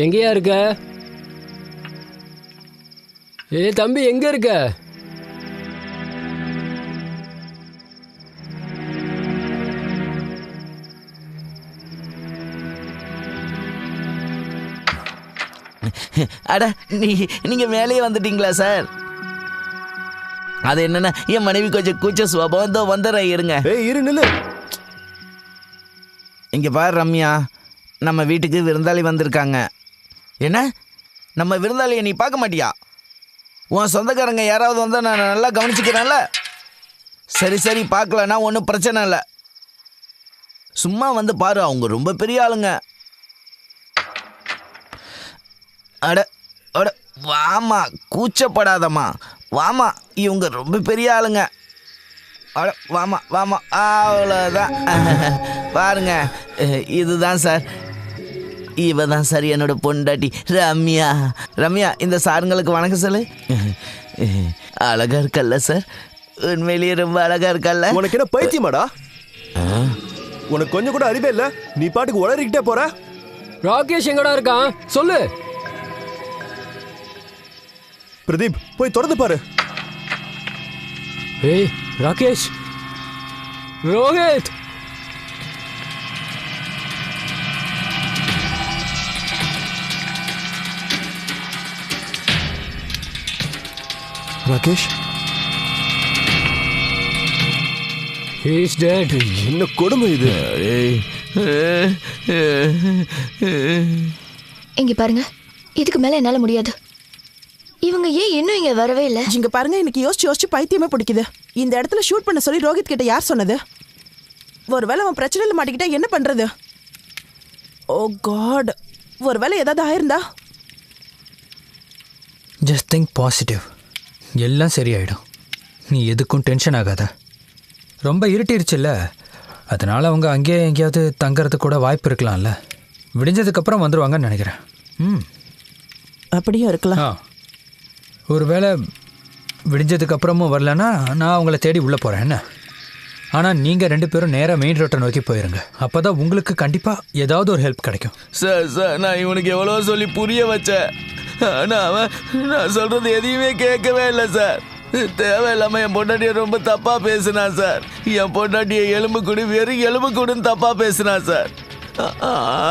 எங்கேயா இருக்க? தம்பி எங்க இருக்க? அட, நீங்க மேலேயே வந்துட்டீங்களா சார்? அது என்னன்னா, என் மனைவி கொஞ்சம் கூச்ச சுவாபம். இதோ வந்துடுறேன், இருங்க. இரு, நில்லு. இங்க பாரு ரம்யா, நம்ம வீட்டுக்கு விருந்தாளி வந்திருக்காங்க. என்ன, நம்ம விருந்தாளியை நீ பார்க்க மாட்டியா? உன் சொந்தக்காரங்க யாராவது வந்தால் நான் நல்லா கவனிச்சுக்கிறேன்ல. சரி பார்க்கலன்னா ஒன்றும் பிரச்சனை இல்லை. சும்மா வந்து பாரு, அவங்க ரொம்ப பெரிய ஆளுங்க. அட வாமா, கூச்சப்படாதம்மா, வாமா, இவங்க ரொம்ப பெரிய ஆளுங்க. அட வாமா வாமா, அவ்வளோதான். பாருங்க, இதுதான் சார், இவ தான் சார் என்னோட பொண்டாட்டி ரம்யா. ரம்யா, இந்த சாருங்களுக்கு வணக்கம் சொல்லு. அழகா இருக்கல்ல சார், உண்மையிலேயே ரொம்ப அழகா இருக்கல்ல. உனக்கு என்ன பைத்தியமாடா? உனக்கு கொஞ்சம் கூட அறிவே இல்ல, நீ பாட்டுக்கு உளறிக்கிட்டே போற. ராகேஷ் எங்கடா இருக்கான் சொல்லு. பிரதீப், போய் திறந்து பாரு. ஏய் Rakesh, Rohit, Rakesh, he is dead. என்ன கொடுமை இது? இங்க பாருங்க, இதுக்கு மேல என்னால முடியாது. இவங்க ஏன் இன்னும் இங்க வரவே இல்ல? இங்க பாருங்க, எனக்கு யோசிச்சு பைத்தியமே பிடிக்குது. இந்த இடத்துல ஷூட் பண்ண சொல்லி ரோஹித் கிட்ட யார் சொன்னது? ஒருவேளை அவன் பிரச்சனையில மாட்டிக்கிட்டா என்ன பண்றது? ஓ காட், ஒருவேளை ஏதாவது ஆயிருந்தா? ஜஸ்ட் திங்க் பாசிட்டிவ், எல்லாம் சரியாயிடும். நீ எதுக்கும் டென்ஷன் ஆகாத. ரொம்ப இருட்டிருச்சுல்ல, அதனால் அவங்க அங்கேயே எங்கேயாவது தங்கறதுக்கு கூட வாய்ப்பு இருக்கலாம்ல. விடிஞ்சதுக்கப்புறம் வந்துடுவாங்கன்னு நினைக்கிறேன். அப்படியும் இருக்கலாம். ஒருவேளை விடிஞ்சதுக்கப்புறமும் வரலன்னா நான் அவங்கள தேடி உள்ளே போகிறேன் என்ன. ஆனால் நீங்கள் 2 பேரும் நேராக மெயின் ரோட்டை நோக்கி போயிருங்க. அப்போ தான் உங்களுக்கு கண்டிப்பாக ஏதாவது ஒரு ஹெல்ப் கிடைக்கும். சார், நான் இவனுக்கு எவ்வளோ சொல்லி புரிய வச்சேன், ஆனால் அவன் நான் சொல்கிறது எதையுமே கேட்கவே இல்லை சார். தேவையில்லாமல் என் பொண்டாட்டியை ரொம்ப தப்பாக பேசினான் சார். என் பொண்டாட்டியை எலும்பு கூடி வெறும் எலும்பு கூடுன்னு தப்பாக பேசினான் சார்.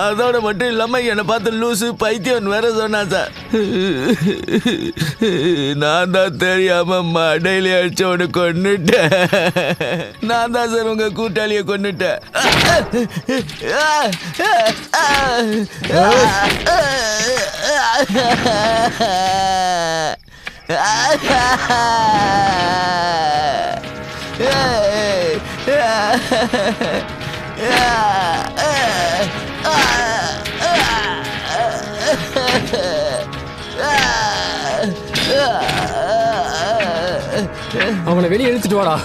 அதோட மட்டும் இல்லாமல் என்னை பார்த்து லூசு பைத்தியம் வேற சொன்னான் சார். நான் தான் தெரியாமல் மடையில அடிச்சவனு கொன்னுட்டேன். நான் தான் சார் உங்க கூட்டாளியை கொன்னுட்டேன். அவனை வெளியே இழுத்துட்டு வாடா.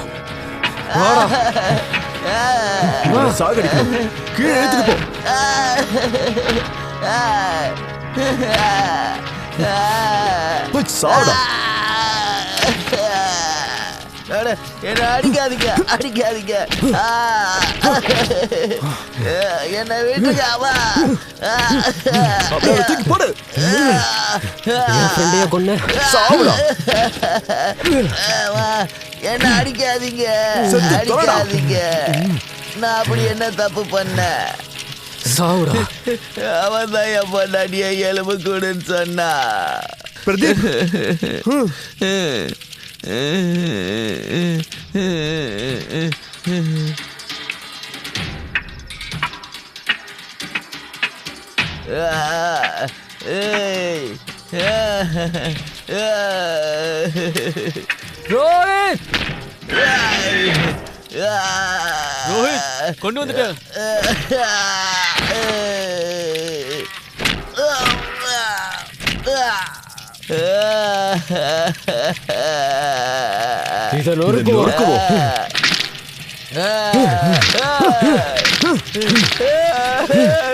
சாகடிக்கணும், கீழே இழுத்துட்டு போ. சாடா. என்ன அடிக்காதீங்க, அடிக்காதீங்க, என்ன வீட்டுக்கு தூக்கி போடு. கொன்ன என்ன அடிக்காதீங்க, அடிக்காதீங்க. நான் அப்படி என்ன தப்பு பண்ண? சாவுடா. அவன் தான் என் பொண்டாட்டியை எலும்பு கூடுன்னு சொன்னா. பிரதீப், ரோஹித், ரோஹித் கொண்டு வந்துட்டேன். இதை நொறுக்குவோம்.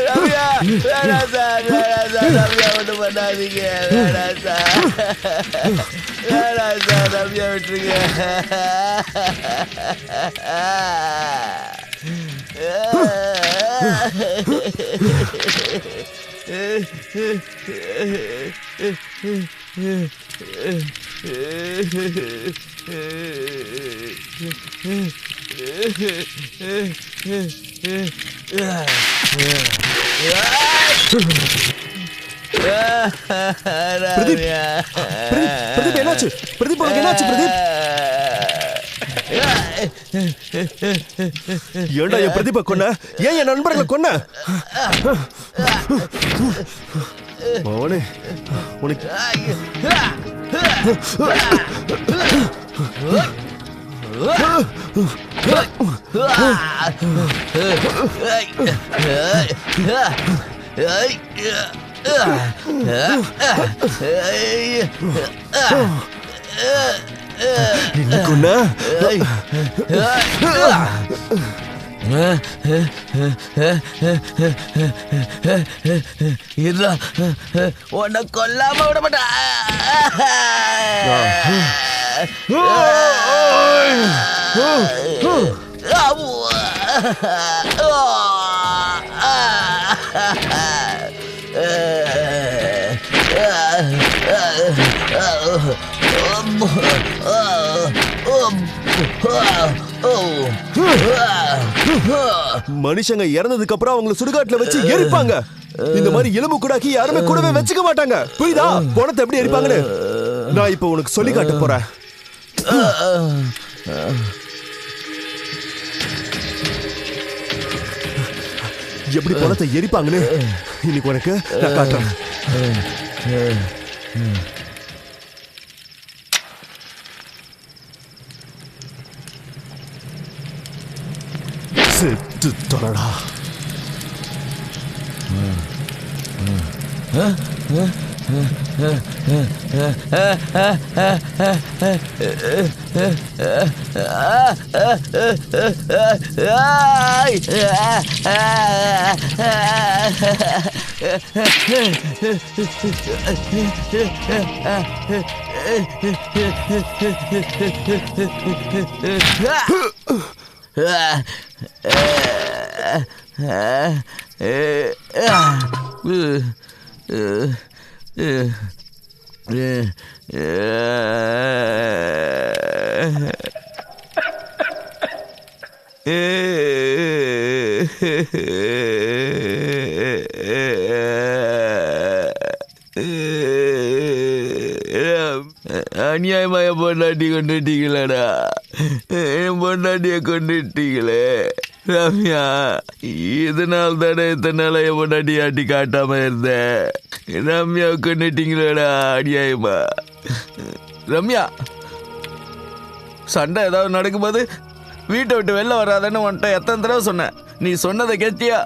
ரம்யா, வேணாம் சார், வேணாம் சார், ரம்யா ஒன்றும் பண்ணாதீங்க, வேணாம் சார், வேணாம் சார், ரம்யா விட்டுருங்க. பிரதீப், பிரதீப் என்னாச்சு? பிரதீப் உனக்கு என்னாச்சு? பிரதீப், ஏன்டா என் பிரதீப கொன்ன? ஏன் என் நண்பர்களை கொன்ன? மவனே, உனக்கு இன்னைக்கு உன்னை இருடா, உன்னை கொல்லாம விட மாட்டேன். மனுஷங்க இறந்ததுக்கு அப்புறம் அவங்கள சுடுகாட்டுல வச்சு எரிப்பாங்க. இந்த மாதிரி எலும்பு கூடாக்கி யாருமே கூடவே வச்சுக்க மாட்டாங்க. புரியுதா? பணத்தை எப்படி எரிப்பாங்கன்னு நான் இப்ப உனக்கு சொல்லி காட்ட போறேன். எப்படி பணத்தை எரிப்பாங்கன்னு இன்னைக்கு உனக்கு நான் காட்டுறேன். செத்து தொலைடா. அநியாயமா என் பொண்டாட்டி கொண்டுட்டீங்களடா. என் பொண்டாட்டியை கொண்டுட்டீங்களே ரம்யா. இதனால் தானே இத்தனை நாளா என் பொண்டாட்டியை ஆட்டி காட்டாம இருந்தேன். ரம்யா கொண்டுட்டீங்களேடா அநியாயமா. ரம்யா, சண்டை ஏதாவது நடக்கும்போது வீட்டை விட்டு வெளில வராதன்னு உன்ட்ட எத்தனை தடவை சொன்னேன். நீ சொன்னதை கேட்டியா?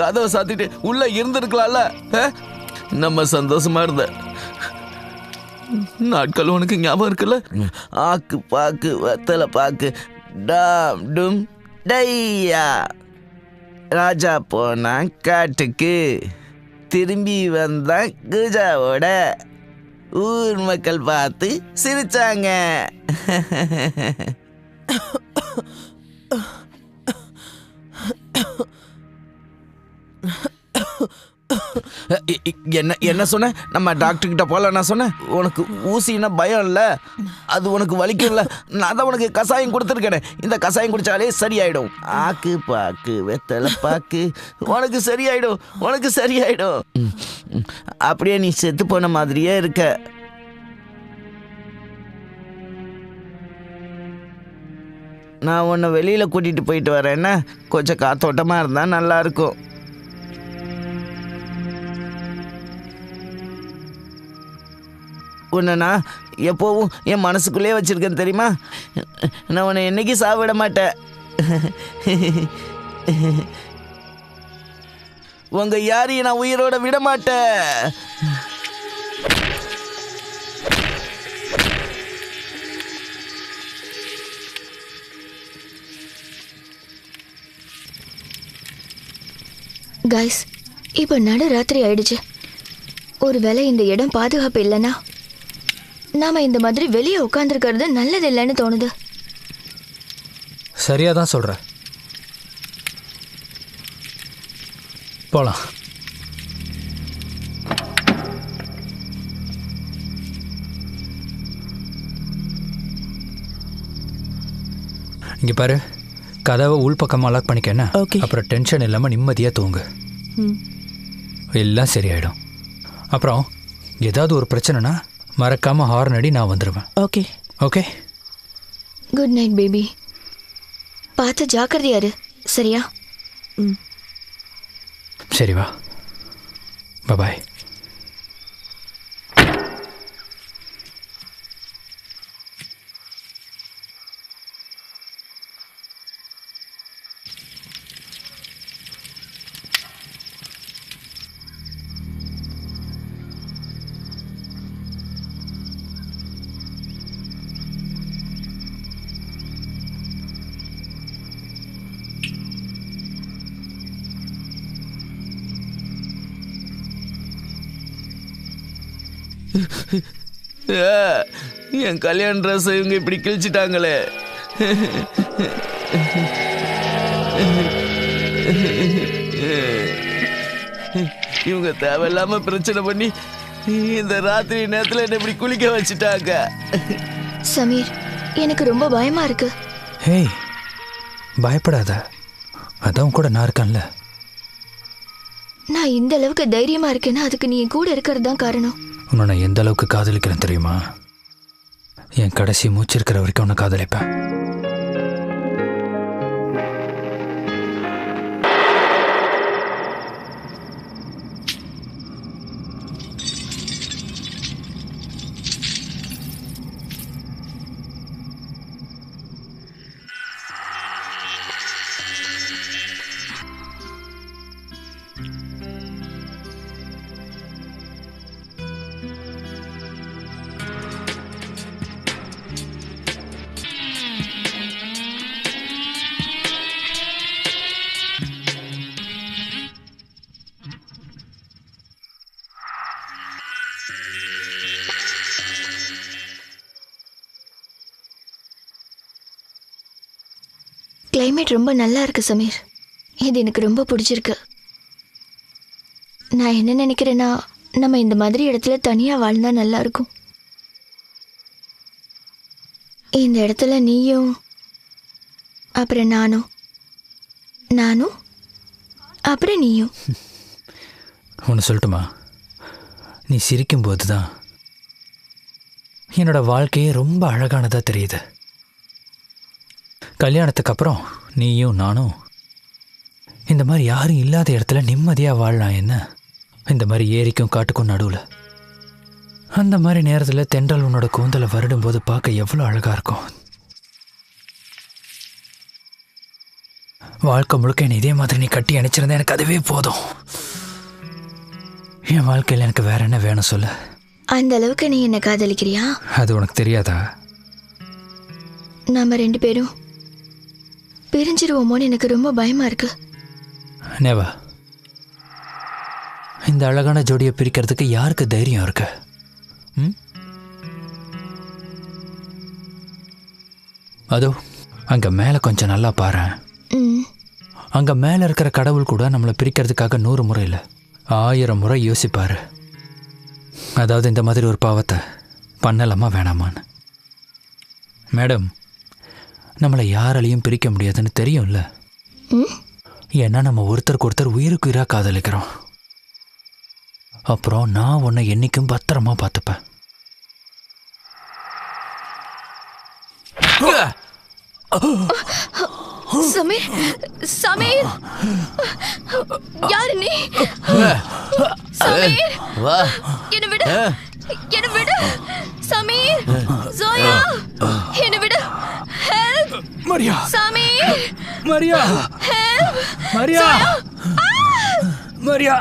கதவை சாத்திட்டு உள்ள இருந்திருக்கலாம்ல. நம்ம சந்தோஷமா இருந்த நாட்கள் உனக்கு ஞாபகம் இருக்குல்ல? ஆக்கு பாக்கு வத்தலை பாக்கு டாம் டும் டையா. ராஜா போனான் காட்டுக்கு, திரும்பி வந்தான் குஜாவோட. ஊர் மக்கள் பார்த்து சிரிச்சாங்க. என்ன என்ன சொன்ன? நம்ம டாக்டர் கிட்ட போல. நான் சொன்னேன் உனக்கு ஊசின்னா பயம் இல்ல, அது உனக்கு வலிக்கும்ல. நான் தான் உனக்கு கசாயம் கொடுத்துருக்கேன். இந்த கசாயம் குடிச்சாலே சரியாயிடும். ஆக்கு பாக்கு வெத்தலை பாக்கு உனக்கு சரியாயிடும், உனக்கு சரியாயிடும். அப்படியே நீ செத்து போன மாதிரியே இருக்க. நான் உன்னை வெளியில கூட்டிட்டு போயிட்டு வரேன்னா கொஞ்சம் காத்தோட்டமா இருந்தா நல்லா இருக்கும். உன்னை நான் எப்போவும் என் மனசுக்குள்ளே வச்சிருக்கேன் தெரியுமா? நான் உன்னை என்னைக்கு சாவிட மாட்டேன். உங்க யாரையும் நான் உயிரோட விட மாட்டேன். கைஸ், இப்போ நடு ராத்திரி ஆயிடுச்சு. ஒருவேளை இந்த இடம் பாதுகாப்பு இல்லைன்னா நாம இந்த மாதிரி வெளியே உட்காந்துருக்கிறது நல்லது இல்லைன்னு தோணுது. சரியா தான் சொல்ற. போலாம். இங்க பாரு, கதவை உள்பக்கமாக லாக் பண்ணிக்க. என்ன? Okay. அப்புறம் டென்ஷன் இல்லாமல் நிம்மதியாக தூங்கு. எல்லாம் சரியாயிடும். அப்புறம் ஏதாவது ஒரு பிரச்சனைனா மறக்காம ஹார்ன் அடி, நான் வந்துடுவேன். Okay okay. Good night baby. பார்த்து ஜாக்கிரதையா இரு, சரியா? சரி வா, பாய். என் கல்யாண ட்ரெஸ் இவங்க இப்படி கிழிச்சிட்டாங்களே. இவங்க தேவையில்லாம பிரச்சனை பண்ணி இந்த ராத்திரி நேரத்துல என்ன இப்படி குளிக்க வச்சுட்டாங்க. சமீர், எனக்கு ரொம்ப பயமா இருக்கு. ஹேய், பயப்படாத, அதான் கூட நான் இருக்கேன்ல. நான் இந்த அளவுக்கு தைரியமா இருக்கேன்னா அதுக்கு நீ என் கூட இருக்கிறது தான் காரணம். உன்னை நான் எந்த அளவுக்கு காதலிக்கிறேன் தெரியுமா? என் கடைசி மூச்சு இருக்கிற வரைக்கும் உன்னை காதலிப்பேன். கிளைமேட் ரொம்ப நல்லா இருக்கு சமீர். இது எனக்கு ரொம்ப பிடிச்சிருக்கு. நான் என்ன நினைக்கிறேன்னா, நம்ம இந்த மாதிரி இடத்துல தனியாக வாழ்ந்தா நல்லா இருக்கும். இந்த இடத்துல நீயும், அப்புறம் நானும் அப்புறம் நீயும். ஒன்று சொல்லட்டுமா? நீ சிரிக்கும்போது தான் என்னோட வாழ்க்கையே ரொம்ப அழகானதாக தெரியுது. கல்யாணத்துக்கு அப்புறம் நீயும் நானும் இந்த மாதிரி யாரும் இல்லாத இடத்துல நிம்மதியாக வாழலாம். என்ன, இந்த மாதிரி ஏரிக்கும் காட்டுக்கும் நடுவில் அந்த மாதிரி நேரத்தில் தென்றல் உன்னோட கூந்தலை வருடும்போது பார்க்க எவ்வளோ அழகாக இருக்கும். வாழ்க்கை முழுக்க என்னை இதே மாதிரி நீ கட்டி அணைச்சிருந்தா எனக்கு அதுவே போதும். என் வாழ்க்கையில் எனக்கு வேற என்ன வேணும் சொல்ல? அந்த அளவுக்கு நீ என்ன காதலிக்கிறியா? அது உனக்கு தெரியாதா? நாம 2 பேரும் பிரிஞ்சிருவோமோன்னு எனக்கு ரொம்ப பயமா இருக்கு. நேவா, இந்த அழகான ஜோடியை பிரிக்கிறதுக்கு யாருக்கு தைரியம் இருக்கு? அதோ அங்க மேல கொஞ்சம் நல்லா பாரு. அங்க மேல இருக்கிற கடவுள் கூட நம்மளை பிரிக்கிறதுக்காக 100 முறை இல்லை 1000 முறை யோசிப்பாரு. அதாவது இந்த மாதிரி ஒரு பாவத்தை பண்ணலாமா வேணாமான்னு. மேடம், நம்மளை யாராலையும் பிரிக்க முடியாதுன்னு தெரியும்ல. ஏன்னா நம்ம ஒருத்தருக்கு ஒருத்தர் உயிருக்கு உயிராக காதலிக்கிறோம். அப்புறம் நான் உன்னை என்னைக்கும் பத்திரமா பார்த்துப்பேன். சமீர், சமீர், யாரு நீ? சமீர், என்ன விடு, என்ன விடு. சமீர், ஜோயா, என்ன விடு. Help Maria, Sameer, Maria, help Maria, Maria.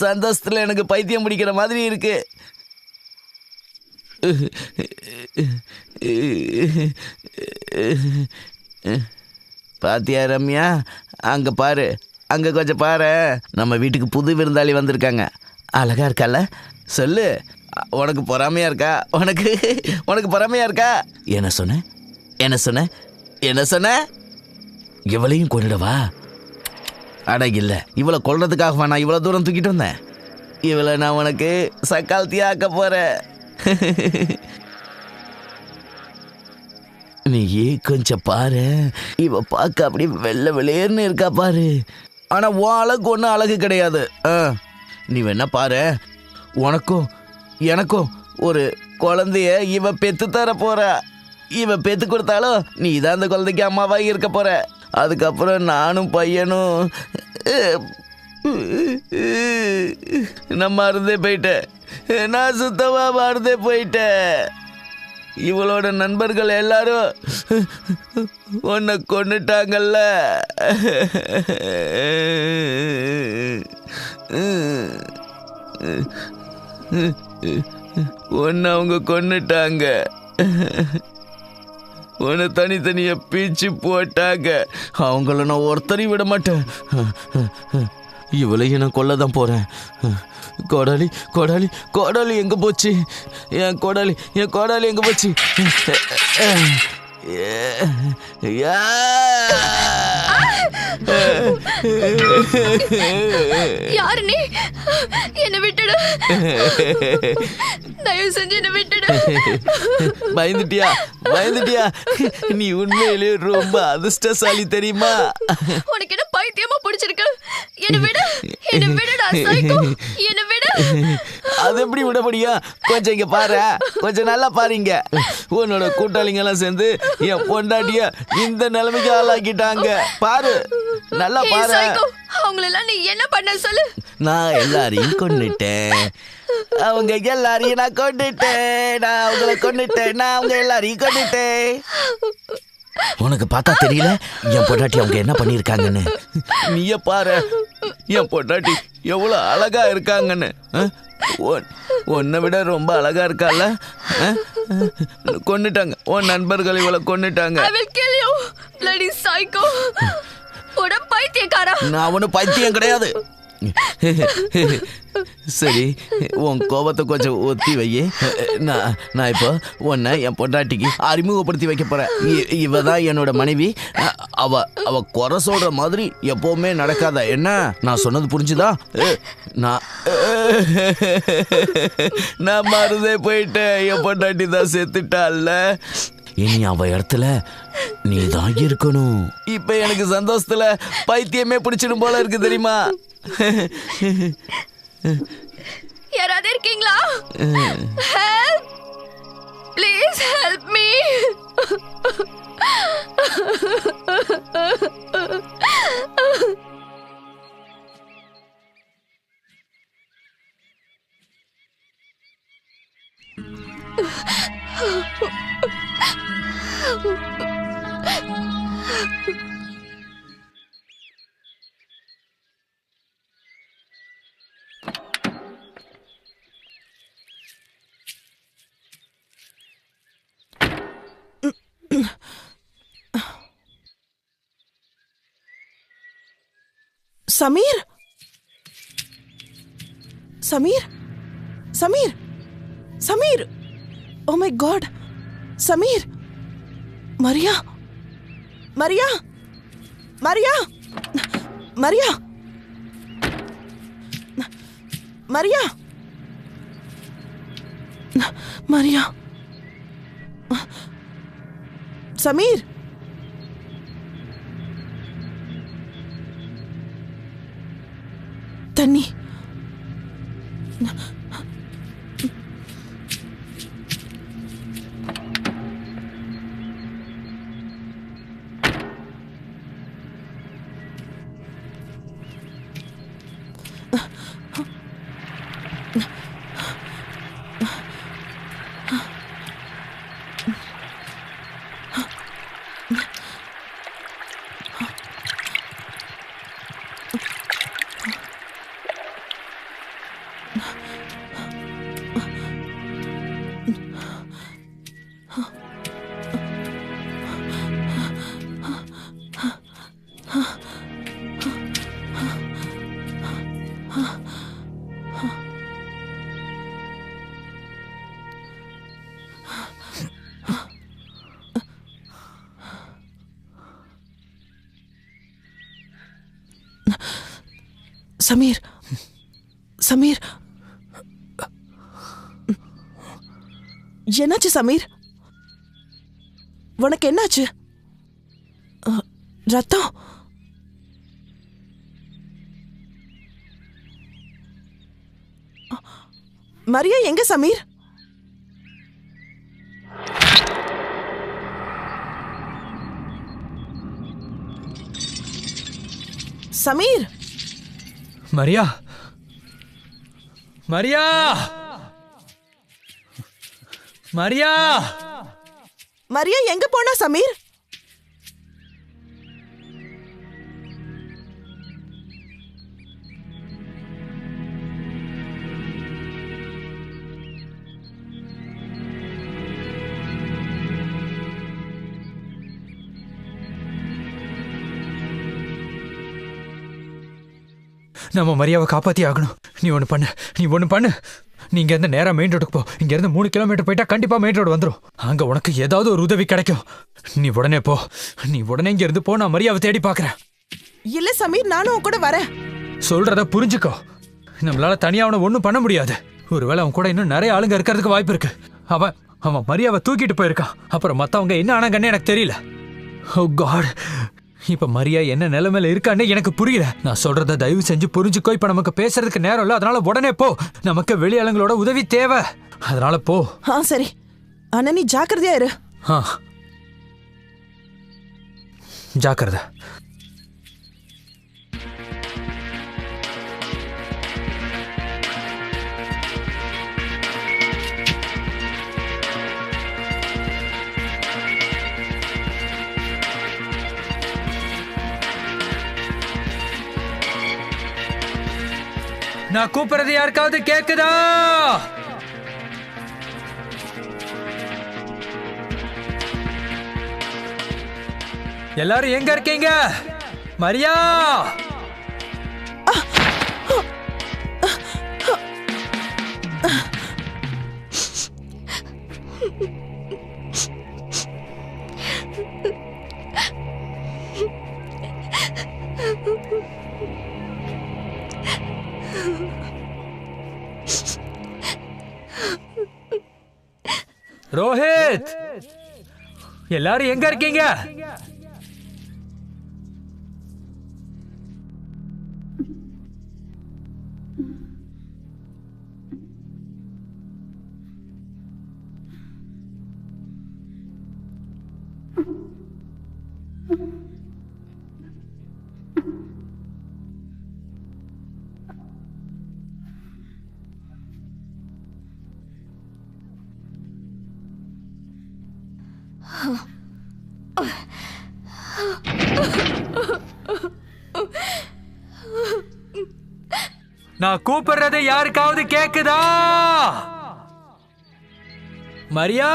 சந்தோஷத்துல எனக்கு பைத்தியம் பிடிக்கிற மாதிரி இருக்கு. பாத்தியா ரம்யா, அங்க பாரு, அங்க கொஞ்சம் பாரு, நம்ம வீட்டுக்கு புது விருந்தாளி வந்திருக்காங்க. அழகா இருக்கால? சொல்லு, உனக்கு பொறாமையா இருக்கா? உனக்கு பொறாமையா இருக்கா? என்ன சொன்ன? என்ன சொன்ன? என்ன சொன்ன? இவளையும் கொண்டுடவா? அட இல்ல, இவளை கொல்றதுக்காக நான் இவ்வளவு தூரம் தூக்கிட்டு வந்தேன். இவளை நான் உனக்கு சக்காலத்தியா ஆக்க போறேன். நீ கொஞ்சம் பாரு, இவ பார்க்க அப்படி வெள்ளை வெளியேன்னு இருக்கா பாரு. ஆனா உன் அழகு ஒன்றும் அழகு கிடையாது. நீ வேணா பாரு, உனக்கும் எனக்கும் ஒரு குழந்தைய இவ பெத்து தர போற. இவ பெத்து கொடுத்தாலும் நீ தான் அந்த குழந்தைக்கு அம்மாவாக இருக்க போற. அதுக்கப்புறம் நானும் பையனும் நான் மறந்தே போயிட்டேன். நான் சுத்தமா மறந்தே போயிட்டேன். இவளோட நண்பர்கள் எல்லாரும் உன்னை கொண்டுட்டாங்கல்ல. உன்னை அவங்க கொண்டுட்டாங்க. உன்னை தனித்தனியா பீச்சு போட்டாங்க. அவங்கள நான் ஒருத்தரையும் விட மாட்டேன். இவளையும் நான் கொல்லதான் போறேன். கோடாலி கோடாலி கோடாலி எங்க போச்சு? என் கோடாலி எங்க போச்சு? யாரு நீ? என்ன விட்டுடு, தயவு செஞ்சு என்ன விட்டுடு. பயந்துட்டியா? நீ உண்மையிலே ரொம்ப அதிர்ஷ்டசாலி தெரியுமா? உனக்கு என்ன பைத்தியமா பிடிச்சிருக்கு? என்ன விடுடா சைக்கோ, என்ன விடு. அது எப்படி விட முடியும்? கொஞ்சம் இங்க பாரு, கொஞ்சம் நல்லா பாருங்க. உன்னோட கூட்டாளிங்க எல்லாம் சேர்ந்து என் பொண்டாட்டிய இந்த நிலைமைக்கு ஆளாக்கிட்டாங்க. பாரு, நல்லா பாரு. அவங்களெல்லாம் நீ என்ன பண்ண சொல்லு. நான் எல்லாரையும் கொன்னுட்டேன். அவங்க எல்லாரையும் நான் கொன்னுட்டேன். நான் அவங்கள கொன்னுட்டேன். நான் அவங்க எல்லாரையும் கொன்னுட்டேன். உனக்கு பார்த்தா தெரியல என் பொண்டாட்டி அவங்க என்ன பண்ணியிருக்காங்கன்னு? நீயே பாரு, என் பொண்டாட்டி எவ்வளோ அழகா இருக்காங்கன்னு. உன்னை விட ரொம்ப அழகா இருக்கால? கொன்னுட்டாங்க, உன் நண்பர்கள் இவளை கொன்னுட்டாங்க. நான் ஒன்றும் பைத்தியம் கிடையாது. சரி, உன் கோபத்தை கொஞ்சம் ஒத்தி வையே. நான் இப்போ உன்னை என் பொண்டாட்டிக்கு அறிமுகப்படுத்தி வைக்க போறேன். இவ தான் என்னோட மனைவி. அவ குறை சொல்ற மாதிரி எப்பவுமே நடக்காத. என்ன நான் சொன்னது புரிஞ்சுதா? நான் மறந்தே போயிட்டேன். என் பொண்டாட்டி தான் செத்துட்டாள்ல. இனி அவ இடத்துல நீ தான் இருக்கணும். இப்ப எனக்கு சந்தோஷத்துல பைத்தியமே பிடிச்சிடும் போல இருக்கு தெரியுமா? யாராவது இருக்கீங்களா? Help, please help me. Sameer, Sameer, Sameer, Sameer, oh my God, Sameer, Maria, Maria, Maria, Maria, Maria, Maria, Sameer, தண்ணி. சமீர் சமீர் என்னாச்சு சமீர்? உனக்கு என்னாச்சு? ரத்தம்? மரியா எங்க Sameer? Sameer Maria Maria Maria Maria எங்க போனா சமீர்? நம்ம மரியாவை காப்பாத்தி ஆகணும். நீ ஒன்று பண்ணு. நீ இங்கேருந்து நேராக மெயின் ரோடுக்கு போ. இங்கேருந்து 3 கிலோமீட்டர் போயிட்டா கண்டிப்பாக மெயின் ரோடு வந்துடும். அங்கே உனக்கு ஏதாவது ஒரு உதவி கிடைக்கும். நீ உடனே போ. இங்கேருந்து போ. நான் மரியாவை தேடி பார்க்குறேன். இல்ல சமீர், நானும் உன் கூட வரேன். சொல்றத புரிஞ்சுக்கோ. நம்மளால தனியா அவனை ஒன்றும் பண்ண முடியாது. ஒருவேளை அவன் கூட இன்னும் நிறைய ஆளுங்க இருக்கிறதுக்கு வாய்ப்பு இருக்கு. அவன் மரியாவை தூக்கிட்டு போயிருக்கான். அப்புறம் மற்றவங்க என்ன ஆனாங்கன்னு எனக்கு தெரியல. ஓ காட், இப்ப மரியா என்ன நிலைமையில இருக்கான்னு எனக்கு புரியல. நான் சொல்றத தயவு செஞ்சு புரிஞ்சுக்கோ. இப்ப நமக்கு பேசுறதுக்கு நேரம் இல்ல. அதனால உடனே போ. நமக்கு வெளியாளுங்களோட உதவி தேவை. அதனால போ. சரி, ஆனா நீ ஜாக்கிரதையா இரு. ஜாக்கிரதை. நான் கூப்பிடுறது யாருக்காவது கேக்குதா? எல்லாரும் எங்க இருக்கீங்க? மரியா, ரோஹித், எல்லாரும் எங்க இருக்கீங்க? நான் கூப்பிடுறது யாருக்காவது கேக்குதா? மரியா,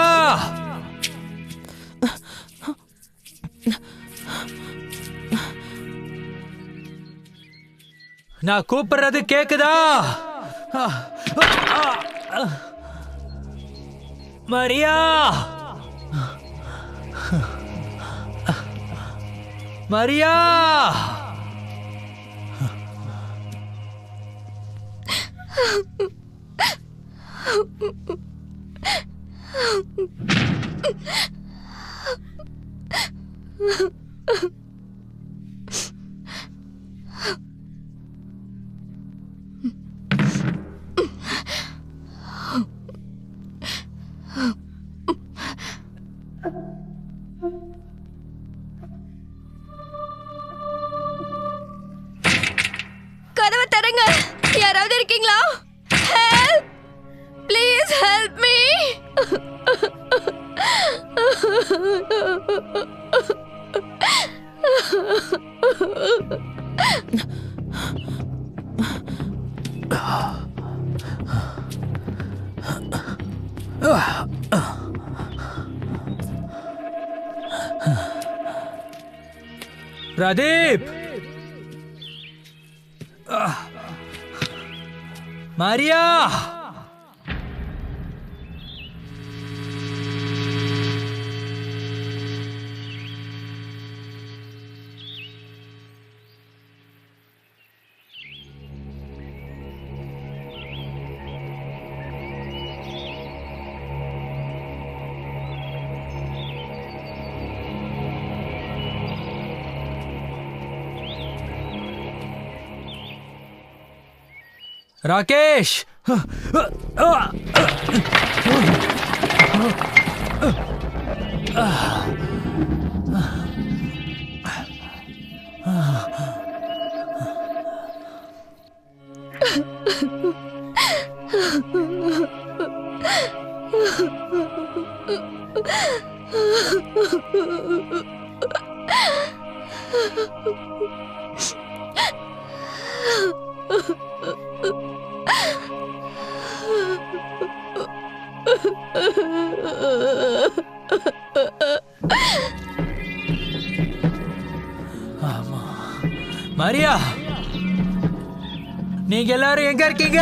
நான் கூப்பிடுறது கேக்குதா? மரியா, மரியா, கதவை தரங்க. யாராவது இருக்கீங்களா? Help, please help me. Pradeep, Maria, Rakesh! Maria, நீங்க எல்லாரும் எங்க இருக்கீங்க?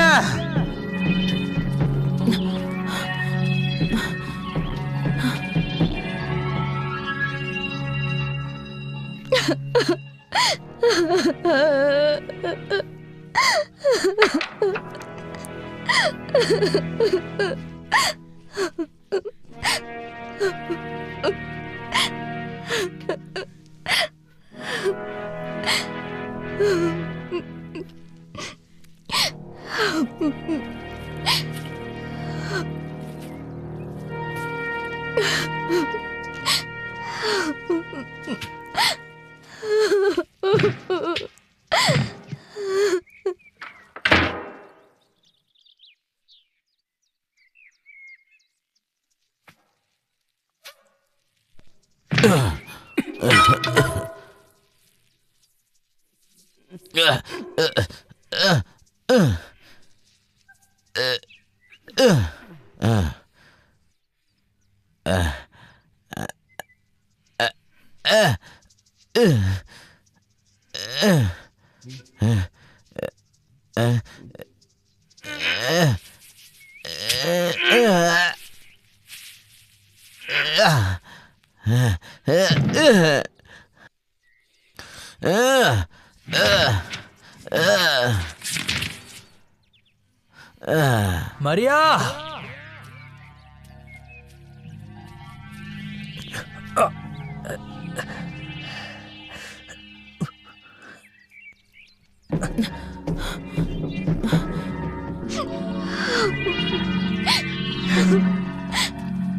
மரியா,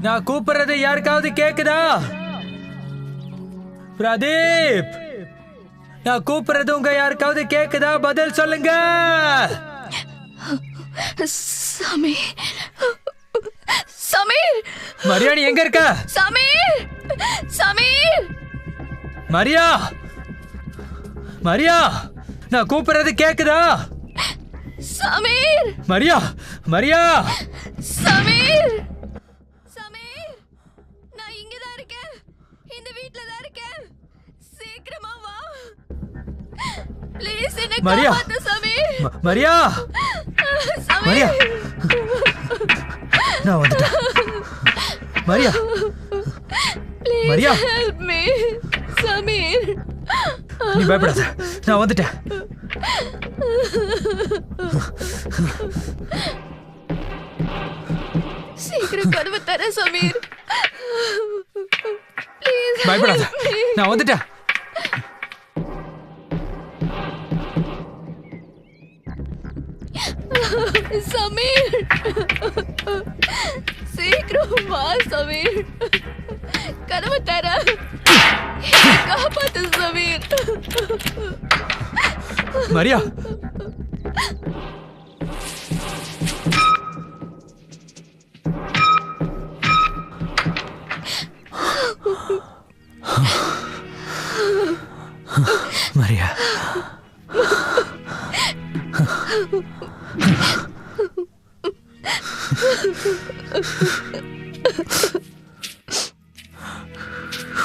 நான் கூப்பிடுறது யாருக்காவது கேக்குதா? பிரதீப், நான் கூப்பிடுறது உங்க யாருக்காவது கேக்குதா? பதில் சொல்லுங்க. சமீர், சமீர், மரியா நீ எங்க இருக்க? சமீர், சமீர், மரியா, மரியா, நான் கூப்பிடுறது கேக்குதா? சமீர், மரியா, மரியா, சமீர், சமீர், நான் இங்க தான் இருக்கேன். இந்த வீட்ல தான் இருக்கேன். சீக்கிரமா வா. ப்ளீஸ் என்ன மரியா, காப்பாத்து சமீர். மரியா, மரியா, நான் வந்துட்டேன். Maria, Maria, help me Sameer. நீ பயப்படாத, நான் வந்துட்டேன். சீக்கிரம் கதவு தர சமீர். ப்ளீஸ் பயப்படாத, நான் வந்துட்டேன். சமீர், சீக்கிரம் வா சமீர். கதவு தர, காப்பாத்து சமீர். மரியா, மரியா,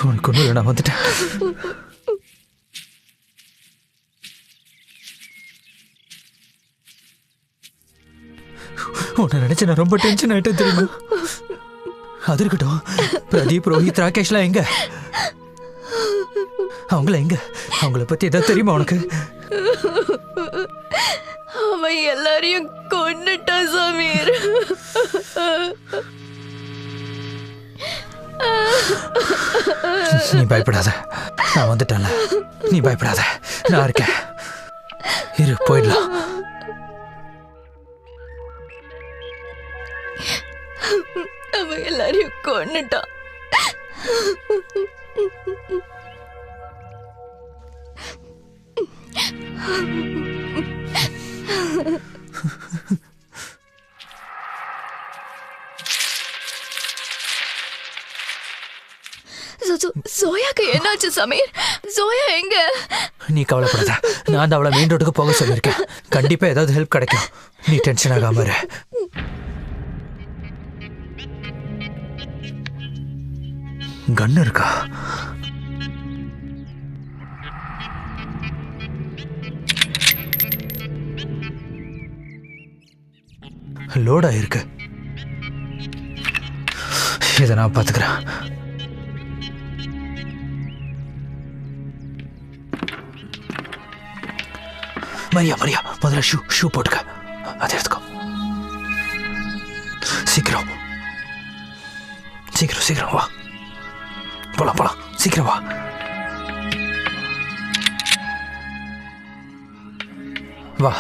உனக்கு ஒண்ணு நான் வந்துட்டேன். உன்னை நினைச்சு நான் ரொம்ப டென்ஷன் ஆயிட்டேன் தெரியுமா? அது இருக்கட்டும், பிரதீப், ரோஹித், ராகேஷ்லாம் எங்க? அவங்கள எங்க? அவங்கள பத்தி ஏதாவது தெரியுமா உனக்கு? அவன் எல்லாரையும் கொன்னுட்டான் சமீர். நீ பயப்படாத, நான் வந்துட்டேன்ல. நீ பயப்படாத, நான் இருக்கேன். இரு, போயிடலாம். அவன் எல்லாரையும் கொன்னுட்டான். சோயாக்கு என்னாச்சு சமீர்? சோயா எங்க? நீ கவலைப்படாத, நான் அவளை மெயின் ரோட்டுக்கு போக சொல்லியிருக்கேன். கண்டிப்பா ஏதாவது ஹெல்ப் கிடைக்கும், நீ டென்ஷன் ஆகாம இரு. கன் இருக்கா? லோட் ஆயிருக்கு, இதை நான் பார்த்துக்கிறேன். மரியா மரியா, முதல்ல ஷூ போட்டுக்க. அதை எடுத்துக்கோ. சீக்கிரம் சீக்கிரம் சீக்கிரம் வா, போலாம் போலாம், சீக்கிரம் வா. வா.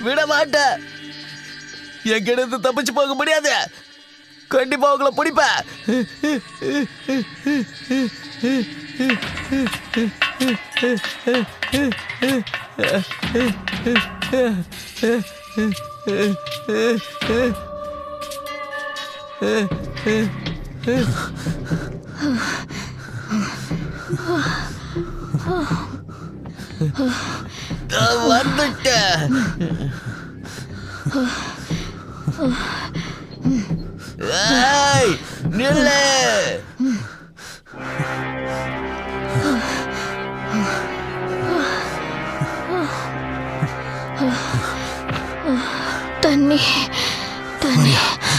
விட மாட்டேன். எங்கிட்ட தப்பிச்சு போக முடியாது. கண்டிப்பா உங்களை பிடிப்பேன். வந்துட்டேன். நில்லு. தண்ணி தண்ணி.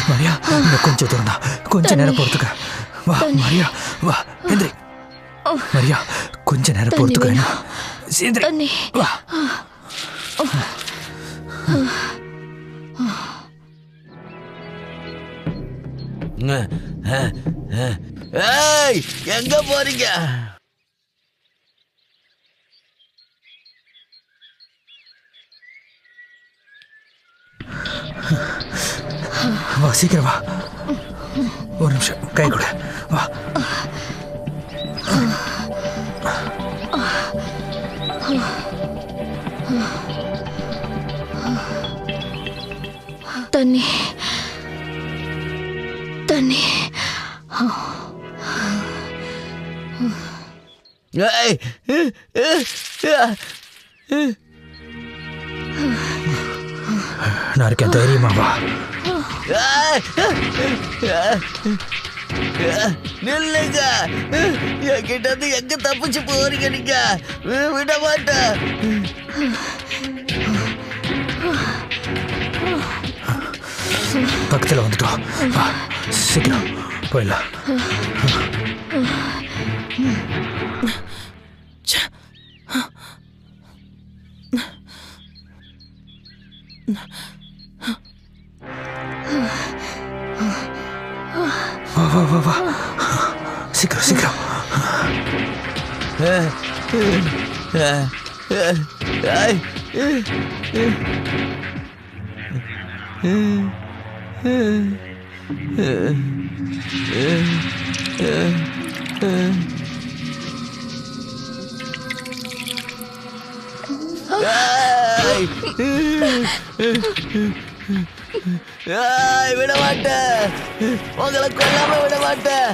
மரியா, இன்னும் கொஞ்சம் தூரம் தான், கொஞ்ச நேரம் பொறுத்துக்க. வா மரியா, வா. எந்திரி மரியா, கொஞ்ச நேரம் பொறுத்துக்க. தண்ணி. வா. எங்க போறீங்க? வா சீக்கிரம் வா. ஒரு நிமிஷம் கை கொடு. வா. தண்ணி தண்ணி. நான் இருக்கேன், தைரியமா வா. நில்லுங்க. என்கிட்ட இருந்து எங்க தப்பிச்சு போறீங்க நீங்க? விட மாட்டேன். பக்கத்தில் வந்துட்டோம், வா சீக்கிரம் போயிடலாம். வா வா வா வா, சீக்கிரம் சீக்கிரம். விட மாட்டேன். உங்களை கொல்லாம விட மாட்டேன்.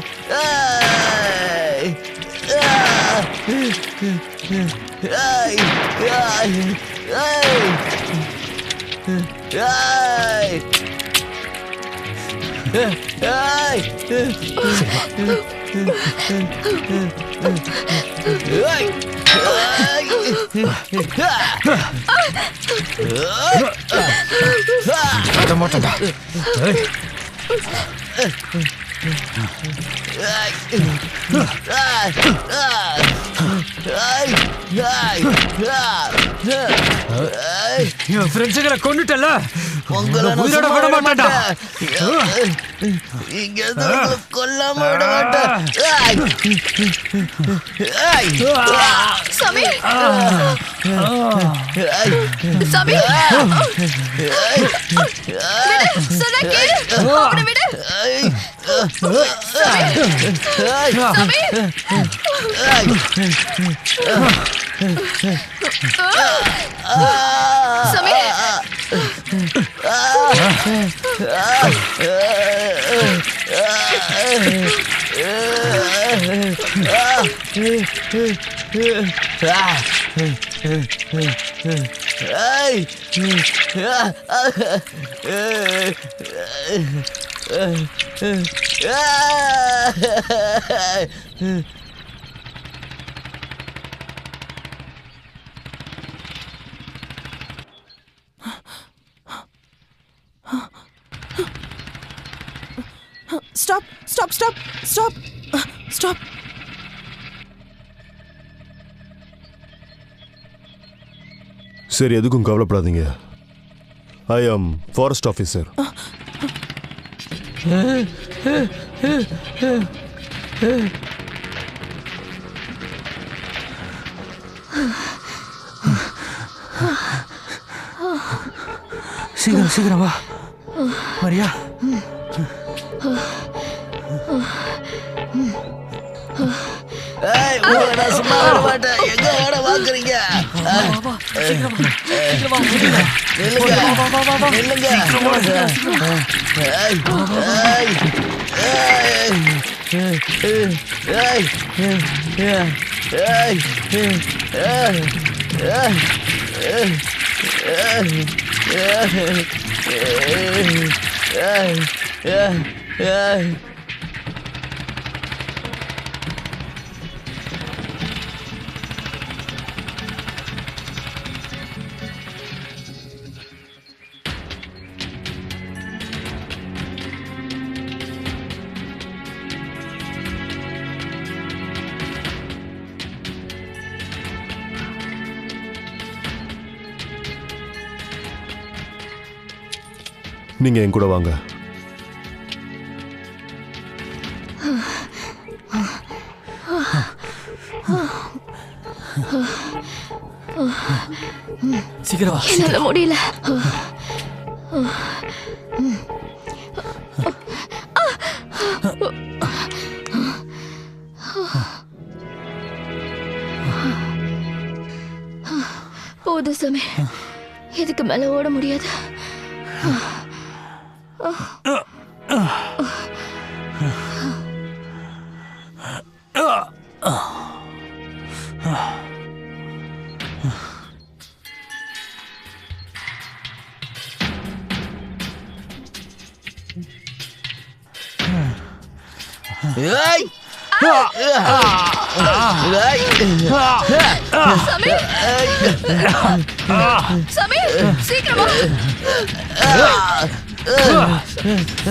மாட்டேன்டா. என் ஃப்ரெண்ட்ஸுகளை கொண்டுட்டல, உயிரோட விட மாட்டேன்டா. இங்க கொல்லாம விட மாட்டேன். சாமி சாமி சொன்னா கேளு, அவனை விடு. சாமி சாமி stop stop stop stop stop. சரி, எதுக்கும் கவலைப்படாதீங்க. ஐ ஆம் ஃபாரஸ்ட் ஆஃபீஸர். சீக்கிரம் சீக்கிரம் வா மரியா. சும்மா விட மாட்டேன். எங்க ஓட பாக்குறீங்க? நீங்க என் கூட வாங்க. சீக்கிரம் வா. என்னால முடியல. போதும் சாமி, இதுக்கு மேல ஓட முடியாது. சாமி சீக்கிரமா.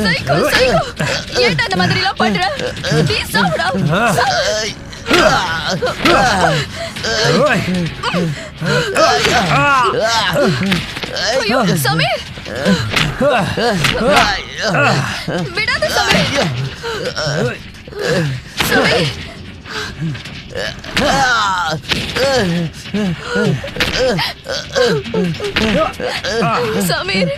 சைக்கோ சைக்கோ, ஏன்டா இந்த மாதிரி எல்லாம் பண்ற? நீ சாப்பிடா. ஐயோ சாமி, விடாத சாமி. சாமி Samir.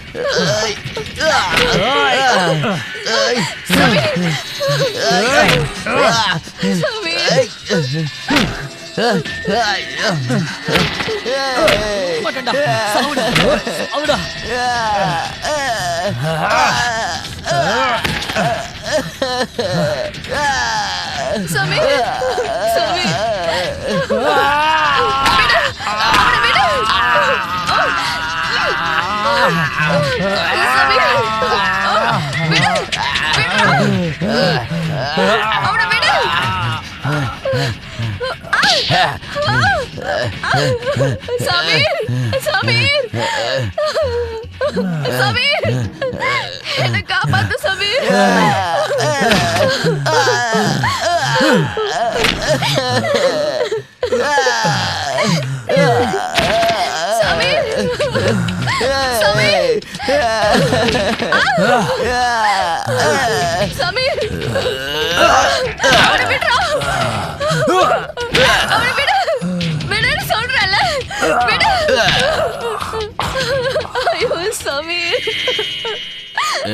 சமீர் சமீர் அவனை விடு. சமீர் விடு. அவனை விடு. சமீர் சமீர் சமீர் என்னை காப்பாத்து சமீர். சமீர் சமீர் சமீர் அவனை விடுறா. அவனை விடு. விடுன்னு சொல்றேன்ல. விடு. ஐயோ சமீர்.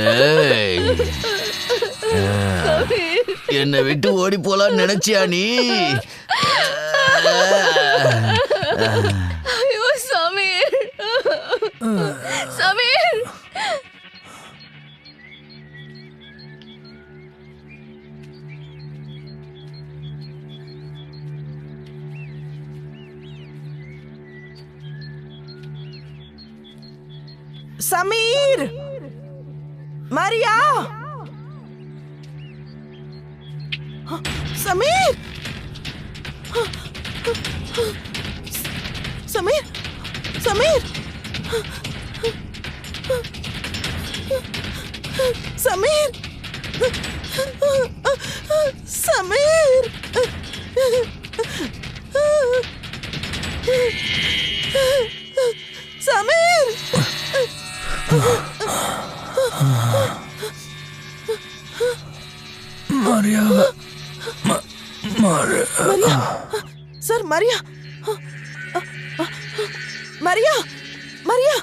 ஏய், சமீர் என்னை விட்டு ஓடி போலான்னு நினைச்சியா நீ? ஐயோ Sameer. Sameer Sameer Maria Sameer Sameer Sameer Sameer Sameer Sameer Maria Maria sir Maria Maria Maria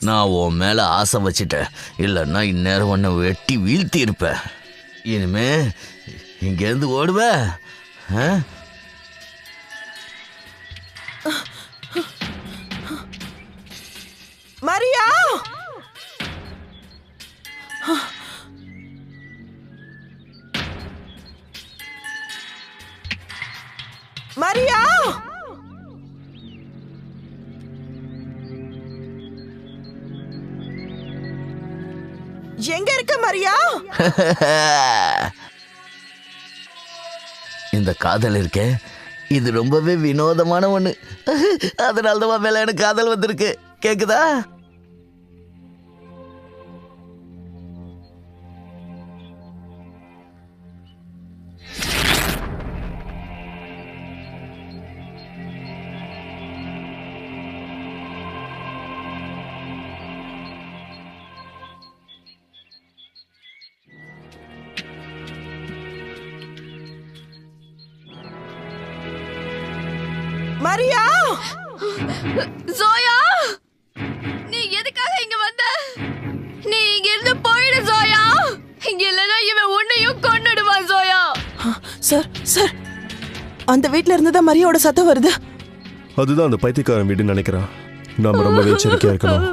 நான் உன் மேல ஆசை வச்சுட்டேன். இல்லைன்னா இந்நேரம் உன்னை வெட்டி வீழ்த்தி இருப்பேன். இனிமே இங்கேருந்து ஓடுவ? மரியா மரியா எங்க இருக்க மரியா? இந்த காதல் இருக்கே, இது ரொம்பவே வினோதமான ஒண்ணு. அதனாலதான் மேல எனக்கு காதல் வந்திருக்கு. கேக்குதா? மரியா ஜோயா, நீ எதுக்காக இங்க வந்த? நீ இங்க இருந்து போயிடு ஜோயா. இங்க இல்லனா இவன் உன்னையும் கொன்னுடுவான் ஜோயா. சார் சார் அந்த வீட்ல இருந்து தான் மரியாவோட சத்தம் வருது. அதுதான் அந்த பைத்தியக்காரன் வீடுன்னு நினைக்கிறான். நாம ரொம்ப எச்சரிக்கையா இருக்கணும்.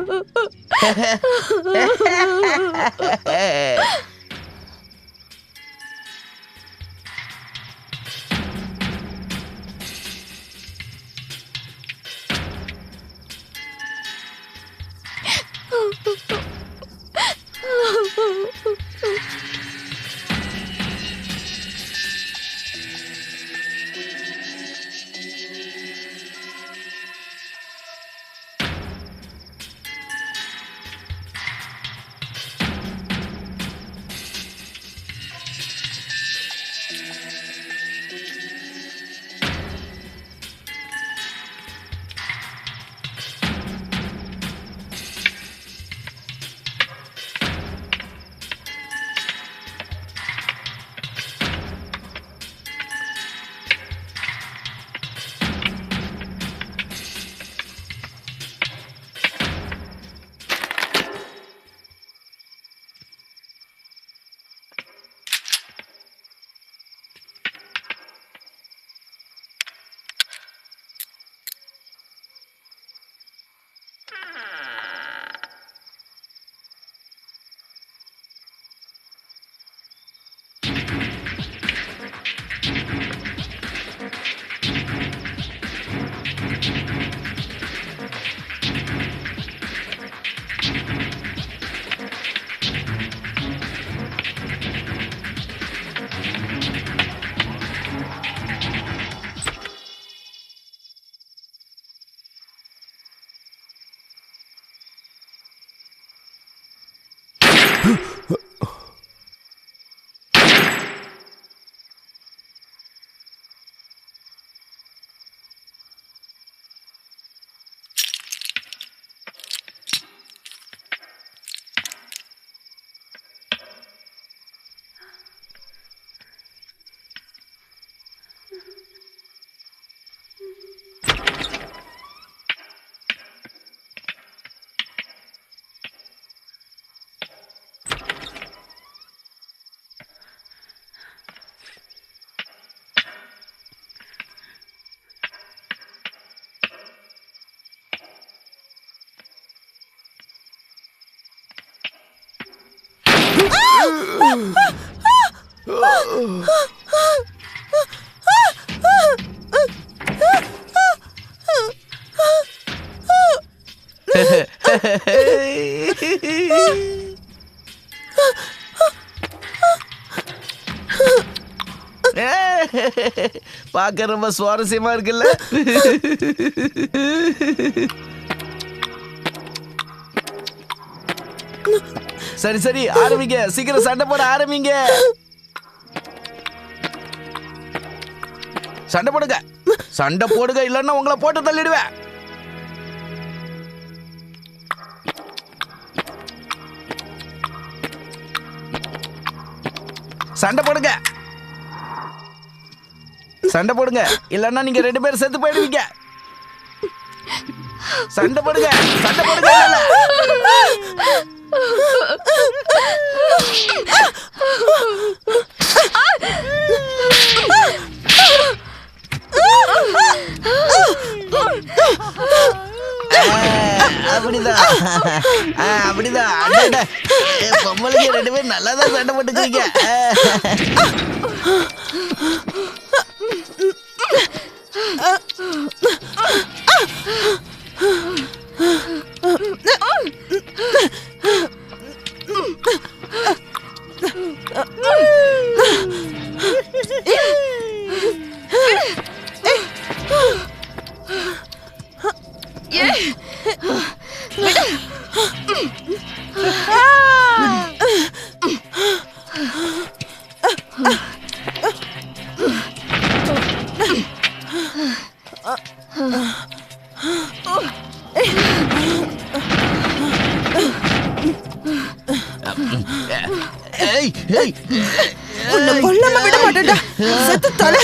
பார்க்க ரொம்ப சுவாரஸ்யமா இருக்குல்ல? சரி சரி ஆரம்பிங்க, சீக்கிரம் சண்டை போட ஆரம்பிங்க. சண்டை போடுங்க, சண்டை போடுங்க, இல்லன்னா உங்களை போட்டு தள்ளிடுவேன். சண்டை போடுங்க, சண்டை போடுங்க, இல்லன்னா நீங்க 2 பேரும் செத்து போயிடுவீங்க. சண்டை போடுங்க, சண்டை போடுங்க. அப்படிதான் அப்படிதான். பொம்பளைங்க 2 பேரும் நல்லா தான் சண்டை போட்டுக்கிறீங்க. உன்னை கொல்லாம விட மாட்டேன்டா, செத்து தொலை.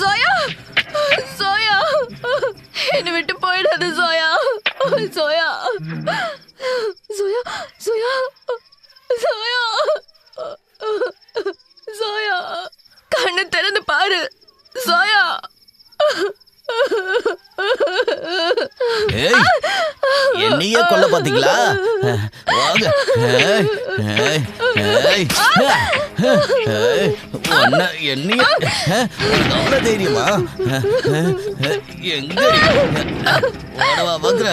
சோயா, சோயா, என்னை விட்டு போயிடாது சோயா. சோயா, சோயா, சோயா, சோயா, சோயா, கண்ணை திறந்து பாரு சோயா. என்னையே கொல்ல பாத்தீங்களா? என்னைய அவ்வளவு தைரியமா? எங்க ஓடவா பாக்குற?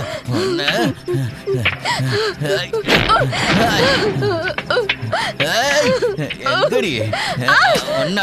எங்கடி ஒன்ன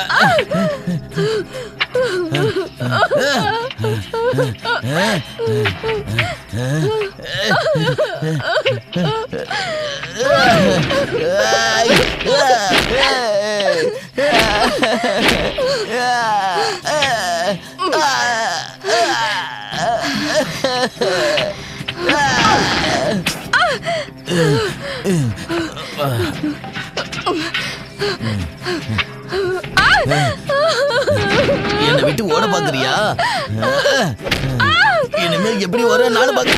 என்னை விட்டு ஓட பாக்குறியா? இனிமேல் எப்படி வர நானும் பாக்க.